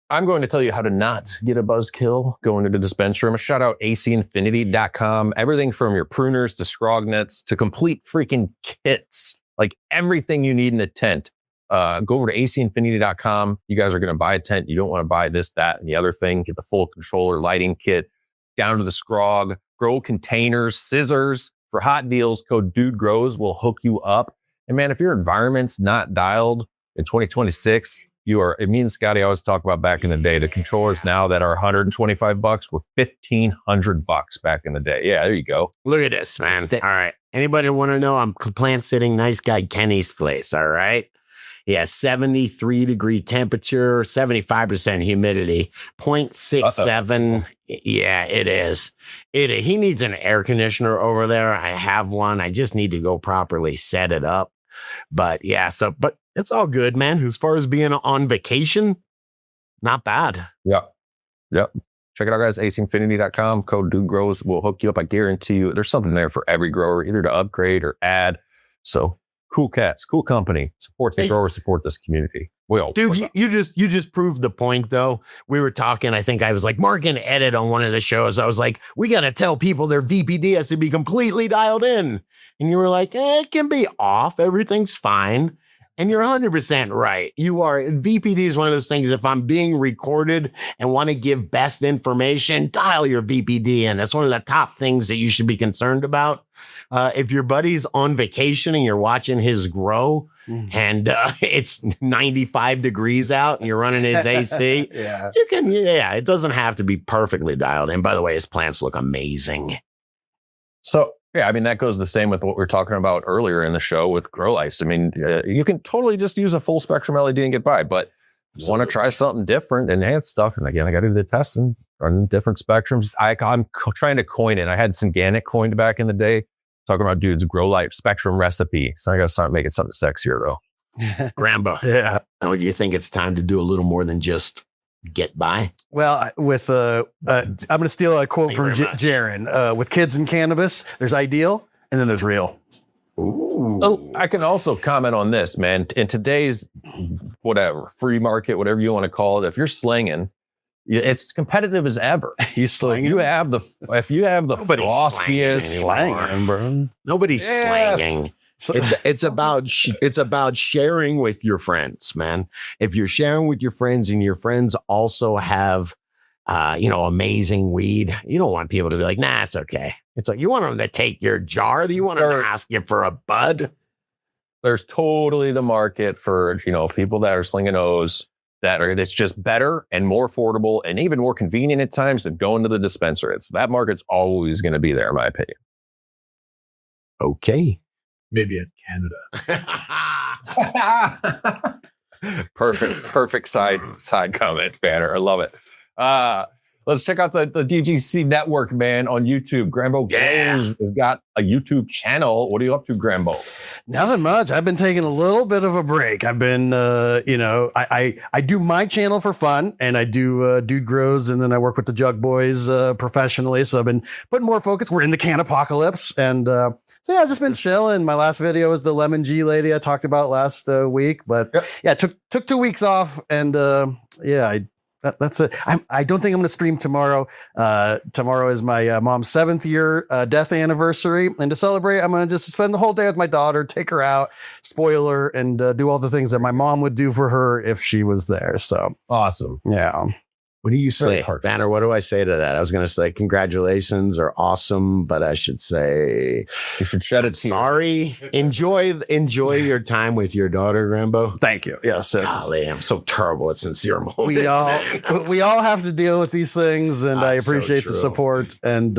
I'm going to tell you how to not get a buzzkill going to the dispensary. I'm going to shout out acinfinity.com. Everything from your pruners to scrognets to complete freaking kits, like everything you need in a tent. Go over to acinfinity.com. You guys are going to buy a tent. You don't want to buy this, that, and the other thing. Get the full controller lighting kit. Down to the scrog, grow containers, scissors. For hot deals, code DUDEGROWS will hook you up. And man, if your environment's not dialed in 2026, me and Scotty always talk about back in the day, the controllers now that are $125 were $1,500 back in the day. Yeah, there you go. Look at this, man. All right. Anybody want to know? I'm plant sitting nice guy Kenny's place. All right. Yeah, 73-degree temperature, 75% humidity, 0.67. Yeah, it is. He needs an air conditioner over there. I have one. I just need to go properly set it up. But yeah, but it's all good, man. As far as being on vacation, Not bad. Yep. Check it out, guys. Ifinity.com. Code Dude Grows will hook you up. I guarantee you there's something there for every grower, either to upgrade or add. So cool cats, cool company. Supports the grower, support this community. Dude, you just proved the point, though. We were talking, I think I was like, Mark and Edit on one of the shows. I was like, we got to tell people their VPD has to be completely dialed in. And you were like, it can be off. Everything's fine. And you're 100% right. VPD is one of those things, if I'm being recorded and want to give best information, dial your VPD in. That's one of the top things that you should be concerned about. If your buddy's on vacation and you're watching his grow and it's 95 degrees out and you're running his AC, it doesn't have to be perfectly dialed in. By the way, his plants look amazing. So, yeah, I mean, that goes the same with what we were talking about earlier in the show with grow lights. I mean, you can totally just use a full spectrum LED and get by, but you want to try something different, enhanced stuff. And again, I got to do the testing on different spectrums. I'm trying to coin it. I had Synganic coined back in the day, talking about dude's grow light spectrum recipe. So I got to start making something sexier, though. Grambo. Yeah. Oh, do you think it's time to do a little more than just get by? Well, I'm going to steal a quote from Jaron. With kids and cannabis, there's ideal and then there's real. Ooh. Oh, I can also comment on this, man. In today's free market, whatever you want to call it, if you're slinging, it's competitive as ever. You slinging? If you have the flossiest slanging, bro. Nobody's slanging. It's about sharing with your friends, man. If you're sharing with your friends and your friends also have, amazing weed, you don't want people to be like, nah, it's okay. It's like, you want them to take your jar. You want them to ask you for a bud. There's totally the market for, people that are slinging O's it's just better and more affordable and even more convenient at times than going to the dispensary. That market's always going to be there, in my opinion. Okay. Maybe in Canada. Perfect side comment, Banner. I love it. Let's check out the DGC network, man, on YouTube. Grambo Grows has got a YouTube channel. What are you up to, Grambo? Nothing much. I've been taking a little bit of a break. I've been, I do my channel for fun, and I do Dude Grows, and then I work with the Jug Boys professionally. So I've been putting more focus. We're in the can apocalypse, and so yeah, I've just been chilling. My last video was the Lemon G lady I talked about last week, but took 2 weeks off, and that's it. I don't think I'm going to stream tomorrow. Tomorrow is my mom's 7th year death anniversary. And to celebrate, I'm going to just spend the whole day with my daughter, take her out, spoil her, and do all the things that my mom would do for her if she was there. So awesome. Yeah. What do you say, Banner? What do I say to that? I was going to say congratulations are awesome, but I should say you should shed it. Sorry. Enjoy your time with your daughter, Grambo. Thank you. Yes. Golly, I'm so terrible at sincere moments. We all have to deal with these things, and I appreciate the support. And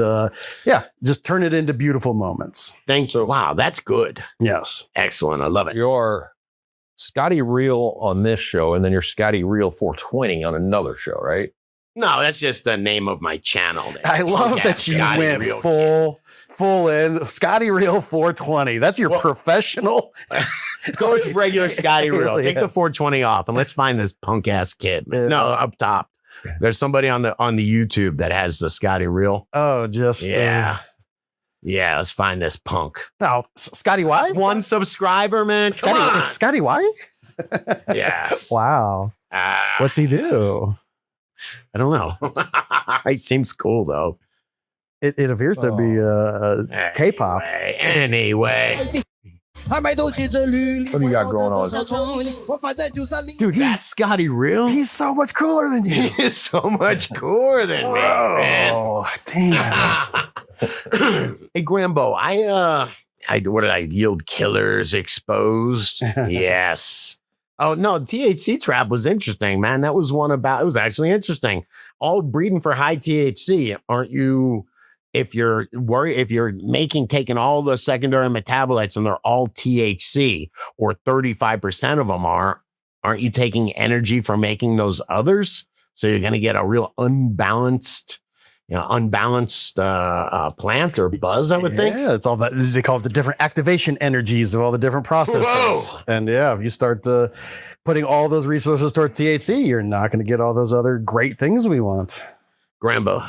just turn it into beautiful moments. Thank you. Wow, that's good. Yes. Excellent. I love it. You're Scotty Real on this show, and then you're Scotty Real 420 on another show, right? No, that's just the name of my channel. I love that you went full in. Scotty Real 420. That's your professional. Go with regular Scotty Real. Take the 420 off, and let's find this punk ass kid. No, up top. There's somebody on the YouTube that has the Scotty Real. Oh, just yeah, let's find this punk. No, Scotty Y? 1 subscriber, man. Scotty Y? Yes. Wow. What's he do? I don't know. He seems cool, though. It appears to be K-pop. Anyway. What do you got going on? Dude, he's Scotty Real. He's so much cooler than you. He's so much cooler than me, man. Oh, damn. Hey, Grambo, what did I yield? Killers Exposed? Yes. Oh, no, THC Trap was interesting, man. That was one it was actually interesting. All breeding for high THC. Aren't you, if you're taking all the secondary metabolites and they're all THC, or 35% of them aren't you taking energy from making those others? So you're going to get a real unbalanced unbalanced plant or buzz, I would think. Yeah, it's all that they call it the different activation energies of all the different processes. Whoa. And yeah, if you start putting all those resources toward THC, you're not going to get all those other great things we want. Grambo,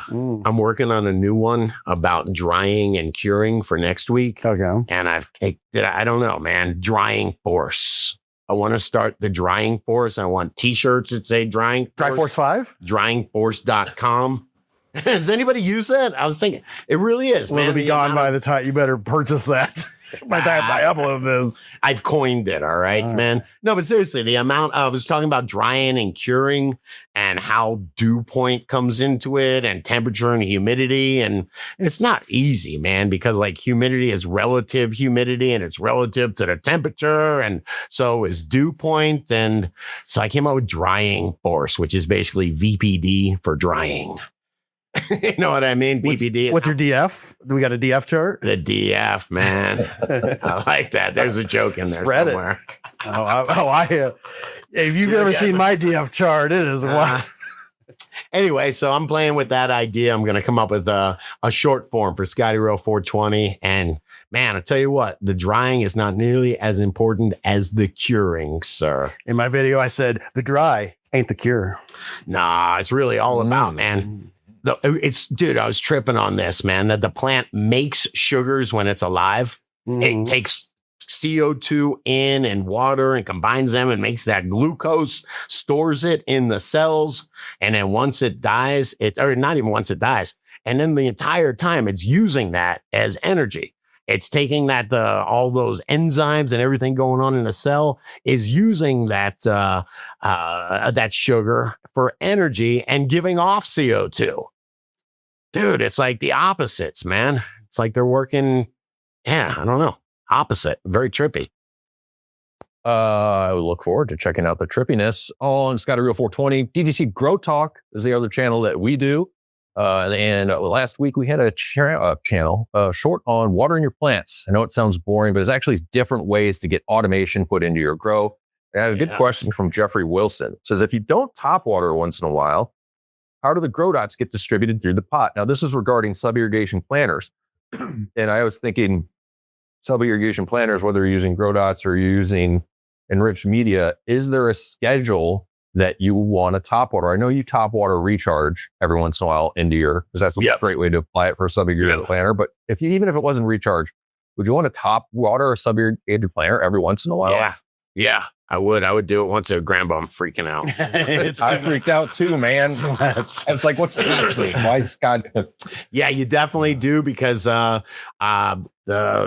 I'm working on a new one about drying and curing for next week. Okay. And I don't know, man, drying force. I want to start the drying force. I want t-shirts that say drying force. Dry Force 5? Dryingforce.com. Has anybody used that? I was thinking it really is. Will man. it be gone by the time you better purchase that by the time I upload this? I've coined it. All right, man. No, but seriously, the amount I was talking about drying and curing and how dew point comes into it and temperature and humidity. And it's not easy, man, because like humidity is relative humidity and it's relative to the temperature. And so is dew point. And so I came up with drying force, which is basically VPD for drying. You know what I mean? BPD. What's your DF? Do we got a DF chart? The DF, man. I like that. There's a joke in there Spread somewhere. If you've ever seen my DF chart, it is wild. Anyway, so I'm playing with that idea. I'm going to come up with a short form for Scotty Real 420. And man, I tell you what, the drying is not nearly as important as the curing, sir. In my video, I said the dry ain't the cure. Nah, it's really all about, man. Dude, I was tripping on this, man, that the plant makes sugars when it's alive. It takes CO2 in and water and combines them and makes that glucose, stores it in the cells. And then once it dies, or not even once it dies. And then the entire time it's using that as energy. It's taking that, all those enzymes and everything going on in the cell is using that sugar for energy and giving off CO2. Dude, it's like the opposites, man. It's like they're working, I don't know, opposite. Very trippy. I would look forward to checking out the trippiness on Scotty Real 420. DTC Grow Talk is the other channel that we do. And last week we had a channel short on watering your plants. I know it sounds boring, but it's actually different ways to get automation put into your grow. And I had a good question from Jeffrey Wilson. It says, if you don't top water once in a while, how do the grow dots get distributed through the pot? Now, this is regarding sub-irrigation planters. And I was thinking sub-irrigation planters, whether you're using grow dots or you're using enriched media, is there a schedule that you want to top water? I know you top water recharge every once in a while into because that's a great way to apply it for a sub-irrigated planter. But even if it wasn't recharge, would you want to top water a sub-irrigated planter every once in a while? Yeah, I would. I would do it once a Grambo. I'm freaking out. I freaked out too, man. It's like, what's the why Scott? Yeah, you definitely do because the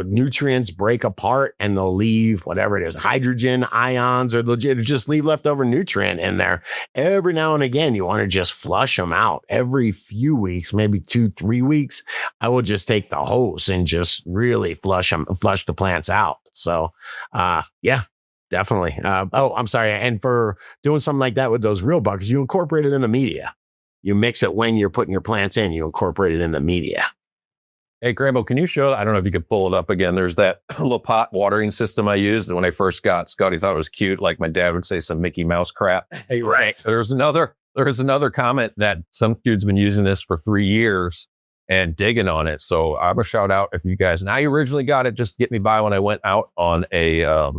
nutrients break apart and they'll leave whatever it is, hydrogen ions, or they'll just leave leftover nutrient in there. Every now and again, you want to just flush them out. Every few weeks, maybe 2-3 weeks, I will just take the hose and just really flush the plants out. So, yeah. Definitely. I'm sorry. And for doing something like that with those real buckets, you incorporate it in the media. You mix it when you're putting your plants in, you incorporate it in the media. Hey, Grambo, can you show? I don't know if you could pull it up again. There's that little pot watering system I used when I first got Scotty. Thought it was cute. Like my dad would say some Mickey Mouse crap. Hey, right. There's another comment that some dude's been using this for 3 years and digging on it. So I'm a shout out if you guys, and I originally got it just to get me by when I went out on a,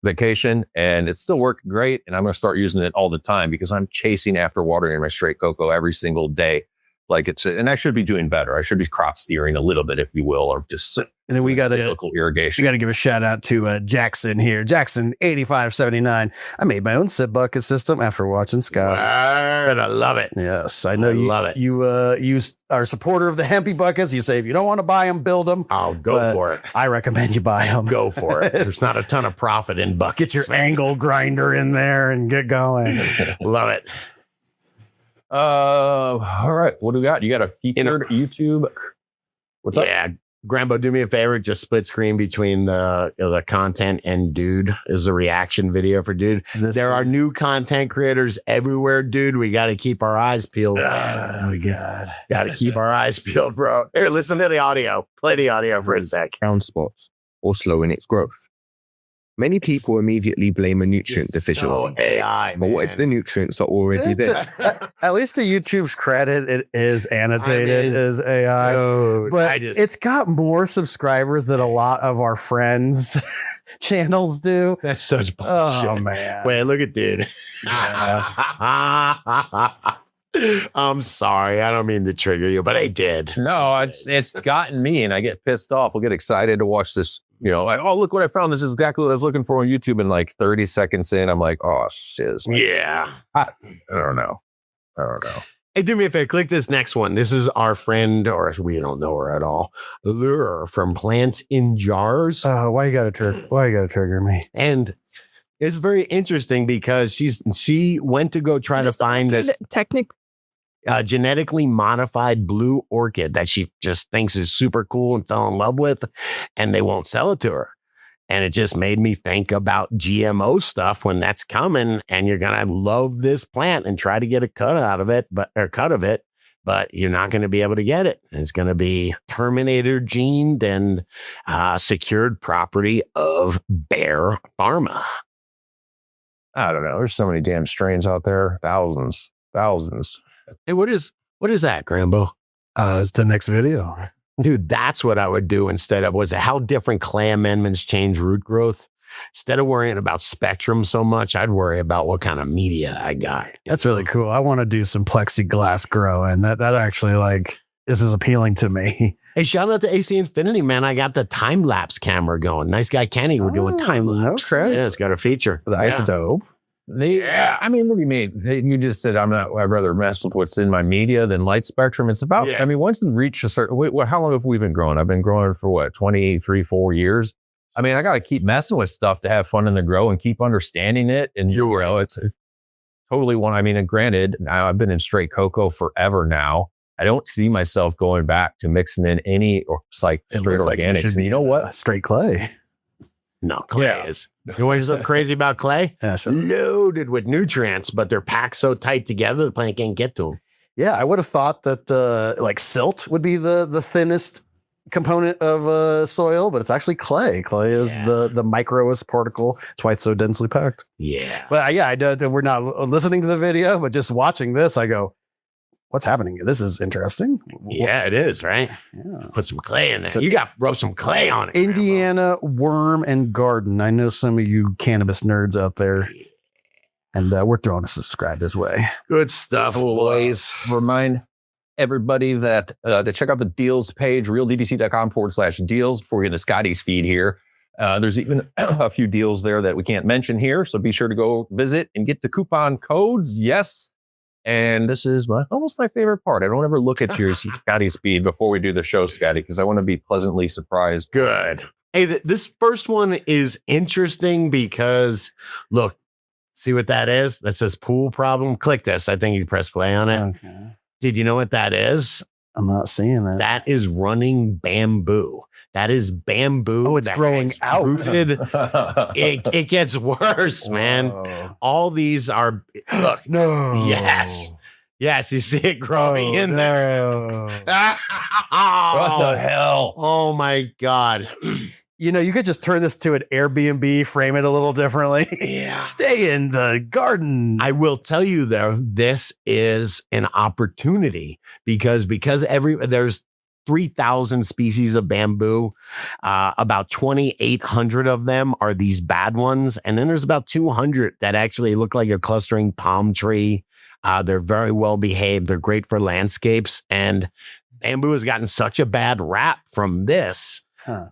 vacation, and it's still working great. And I'm going to start using it all the time because I'm chasing after watering my straight cocoa every single day. And I should be doing better. I should be crop steering a little bit, if you will, or just and then we got cyclical irrigation. We got to give a shout out to Jackson here. Jackson 8579. I made my own sip bucket system after watching Scott. Word, I love it. Yes, I know you love it. You are a supporter of the hempy buckets. You say if you don't want to buy them, build them. I'll go for it. I recommend you buy them. Go for it. There's not a ton of profit in buckets. Get your angle grinder in there and get going. Love it. All right. What do we got? You got a featured YouTube. What's up? Yeah. Grambo, do me a favor. Just split screen between the content and dude is a reaction video for dude. There are new content creators everywhere, dude. We got to keep our eyes peeled. Oh my God. Got to keep our eyes peeled, bro. Here, listen to the audio. Play the audio for a sec. Brown spots or slowing its growth. Many people immediately blame a nutrient deficiency. So AI, But what if the nutrients are already It's there? at least to YouTube's credit, it is annotated as AI. Dude, But it's got more subscribers than a lot of our friends' channels do. that's such bullshit. Oh, man. Wait, look at dude. I'm sorry. I don't mean to trigger you, but I did. No, it's gotten me, and I get pissed off. I'll get excited to watch this. You know, like, oh, look what I found. This is exactly what I was looking for on YouTube. And like 30 seconds in, I'm like, oh, shiz. Yeah. I don't know. Hey, do me a favor. Click this next one. This is our friend, or we don't know her at all, Lure from Plants in Jars. Why you gotta trigger me? And it's very interesting because she went to go try to find this genetically modified blue orchid that she just thinks is super cool and fell in love with, and they won't sell it to her. And it just made me think about GMO stuff when that's coming, and you're gonna love this plant and try to get a cut of it, but you're not going to be able to get it. It's going to be Terminator gened and secured property of Bear Pharma. I don't know. There's so many damn strains out there. Thousands. Hey, what is that, Grambo? It's the next video. Dude, that's what I would do instead of how different clay amendments change root growth. Instead of worrying about spectrum so much, I'd worry about what kind of media I got. That's really cool. I want to do some plexiglass growing. That actually, like, this is appealing to me. Hey, shout out to AC Infinity, man. I got the time lapse camera going. Nice guy Kenny. We're doing time lapse. Okay. Yeah, it's got a feature. The isotope. I mean, what do you mean? You just said I'd rather mess with what's in my media than light spectrum. It's about, I mean, once you reach a certain, how long have we been growing? I've been growing for what, 4 years? I mean, I got to keep messing with stuff to have fun in the grow and keep understanding it. And, you know, it's totally one. I mean, and granted, now I've been in straight cocoa forever now. I don't see myself going back to mixing in any, or it's like straight organics. Like you know what? Straight clay. No, clay is. You know what's so crazy about clay? Yeah, sure. Loaded with nutrients, but they're packed so tight together, the plant can't get to them. Yeah, I would have thought that like silt would be the thinnest component of soil, but it's actually clay. Clay is the microest particle. That's why it's so densely packed. Yeah. But I know that we're not listening to the video, but just watching this, I go, what's happening? This is interesting. Yeah, it is, right? Yeah. Put some clay in there. So you got to rub some clay on it. Indiana Worm and Garden. I know some of you cannabis nerds out there, and we're throwing a subscribe this way. Good stuff, boys. Remind everybody that to check out the deals page, realddc.com/deals before you get to Scotty's feed here. There's even a few deals there that we can't mention here. So be sure to go visit and get the coupon codes. Yes. And this is almost my favorite part. I don't ever look at your Scotty's feed before we do the show, Scotty, because I want to be pleasantly surprised. Good. Hey, this first one is interesting because, look, see what that is? That says pool problem. Click this. I think you press play on it. Okay. Did you know what that is? I'm not seeing that. That is running bamboo. That is bamboo. Oh, it's growing out. Rooted. It gets worse, man. Oh. All these are, look. No. Yes. Yes, you see it growing in there. What the hell? Oh, my God. You know, you could just turn this to an Airbnb, frame it a little differently. Yeah. Stay in the garden. I will tell you, though, this is an opportunity because there's 3,000 species of bamboo. About 2,800 of them are these bad ones. And then there's about 200 that actually look like a clustering palm tree. They're very well behaved. They're great for landscapes. And bamboo has gotten such a bad rap from this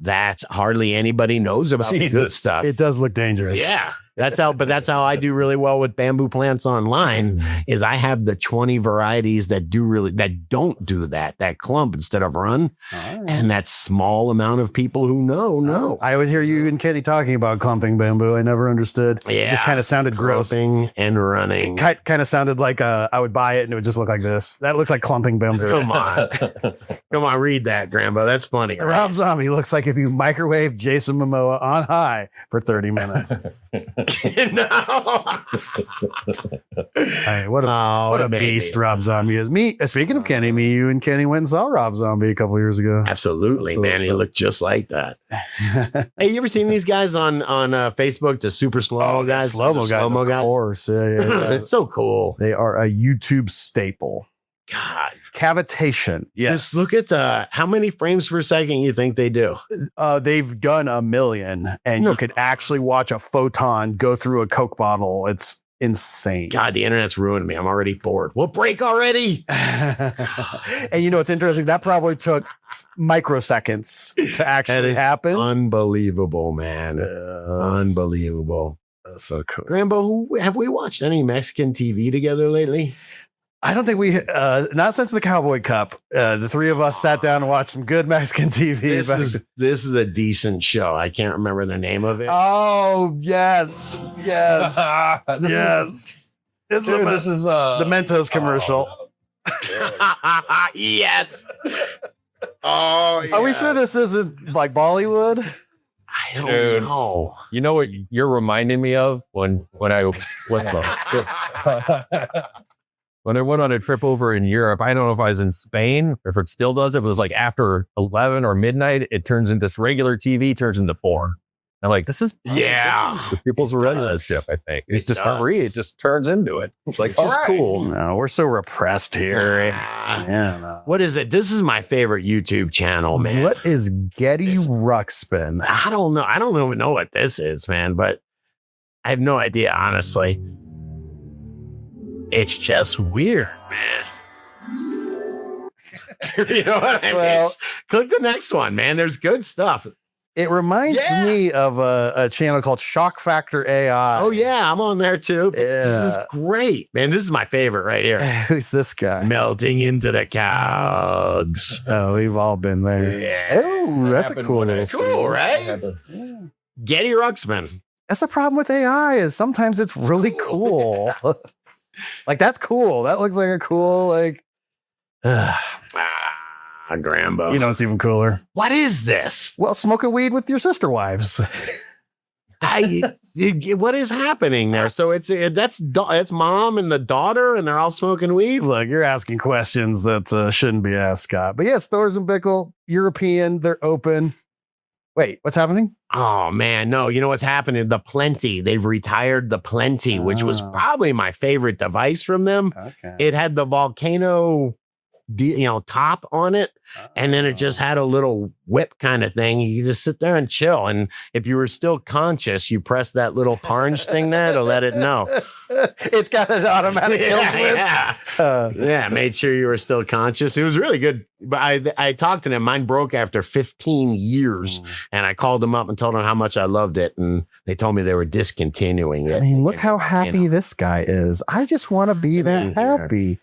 that hardly anybody knows about the good stuff. It does look dangerous. Yeah. That's how I do really well with bamboo plants online is I have the 20 varieties that don't do that clump instead of run. Oh. And that small amount of people who know. I always hear you and Kenny talking about clumping bamboo. I never understood. Yeah. It just kind of sounded gross. Clumping and running. Kind of sounded like I would buy it and it would just look like this. That looks like clumping bamboo. Come on. Come on, read that, Grambo. That's funny. Rob Zombie looks like if you microwave Jason Momoa on high for 30 minutes. Hey, what a beast Rob Zombie is. Speaking of Kenny, you and Kenny went and saw Rob Zombie a couple years ago. Absolutely, man. He looked just like that. Hey, you ever seen these guys on Facebook? The super slow guys, slow-mo guys, of course. Yeah. It's so cool. They are a YouTube staple. God, cavitation. Yes. Just look at how many frames per second you think they do. They've done 1 million, and you could actually watch a photon go through a Coke bottle. It's insane. God, the internet's ruined me. I'm already bored. We'll break already. And you know, it's interesting. That probably took microseconds to actually happen. Unbelievable, man. Unbelievable. That's so cool. Grambo, have we watched any Mexican TV together lately? I don't think we, not since the Cowboy Cup. The three of us sat down and watched some good Mexican TV. This is a decent show. I can't remember the name of it. Oh, yes. Yes. Yes. This is the Mentos commercial. Yes. Oh, yeah. Are we sure this isn't like Bollywood? I don't know. You know what you're reminding me of when I went when I went on a trip over in Europe. I don't know if I was in Spain or if it still does it, but it was like after 11 or midnight, it turns into this regular TV, turns into porn. I'm like, this is the people's relationship, I think. It's just free. It just turns into it. It's like, just cool. No, we're so repressed here. Yeah. No. What is it? This is my favorite YouTube channel, man. What is Getty Ruxpin? I don't know. I don't even know what this is, man, but I have no idea, honestly. It's just weird, man. You know what I mean? Well, click the next one, man. There's good stuff. It reminds me of a channel called Shock Factor AI. Oh, yeah. I'm on there, too. Yeah. This is great, man. This is my favorite right here. Who's this guy? Melting into the cogs. Oh, we've all been there. Yeah. Oh, that's a cool little It's cool, right? Getty Ruxpin. That's the problem with AI is sometimes it's really cool. Like, that's cool. That looks like a cool, like... Grambo. You know, it's even cooler. What is this? Well, smoking weed with your sister wives. What is happening there? So it's mom and the daughter, and they're all smoking weed. Look, you're asking questions that shouldn't be asked, Scott. But yeah, Stores and Bickle, European, they're open. Wait, what's happening? Oh man, no! You know what's happening? The Plenty. They've retired the Plenty, which was probably my favorite device from them. Okay. It had the volcano, top on it, and then it just had a little whip kind of thing. You just sit there and chill, and if you were still conscious, you press that little orange thing there to let it know. It's got an automatic kill switch. Yeah, made sure you were still conscious. It was really good. But I talked to them. Mine broke after 15 years, and I called them up and told them how much I loved it, and they told me they were discontinuing it. I mean, look how happy this guy is. I just want to be that happy.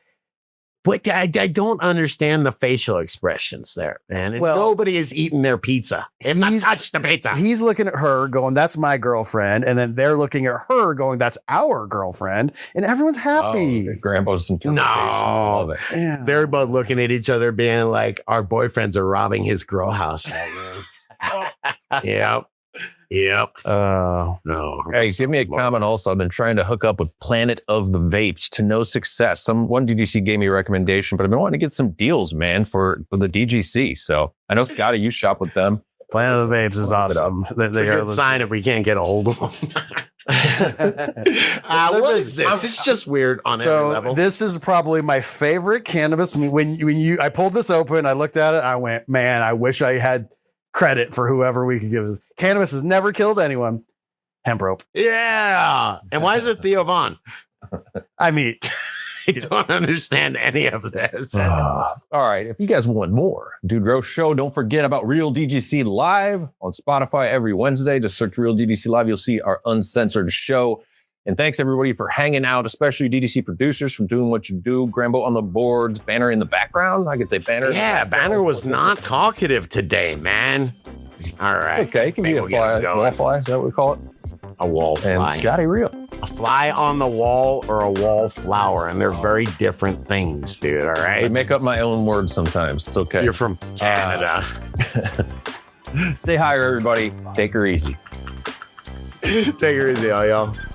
But I don't understand the facial expressions there, man. And nobody is eating their pizza. They've not touched the pizza. He's looking at her going, that's my girlfriend. And then they're looking at her going, that's our girlfriend. And everyone's happy. Grambo's interpretation. I love it. Yeah. They're both looking at each other being like, our boyfriends are robbing his grow house. Yep. No. Hey, give me a comment also. I've been trying to hook up with Planet of the Vapes to no success. One DGC gave me a recommendation, but I've been wanting to get some deals, man, for the DGC. So I know, Scotty, you shop with them. Planet of the Vapes is awesome. They are a sign if we can't get a hold of them. What is this? It's just weird on every level. This is probably my favorite cannabis. I pulled this open, I looked at it, I went, man, I wish I had credit for whoever we could give this. Cannabis has never killed anyone. Hemp rope. Yeah. And why is it Theo Vaughn? I mean, I don't understand any of this. All right. If you guys want more Dude Grow Show, don't forget about Real DGC Live on Spotify every Wednesday. Just search Real DGC Live. You'll see our uncensored show. And thanks, everybody, for hanging out, especially DDC producers for doing what you do. Grambo on the boards, Banner in the background. I could say Banner. Yeah, Banner was not talkative today, man. All right. It's okay. It can be a fly. Wall fly. Is that what we call it? A wall fly. And Scotty Real. A fly on the wall or a wallflower. And they're very different things, dude. All right. I make up my own words sometimes. It's okay. You're from Canada. Stay higher, everybody. Take her easy. Take it easy, all y'all.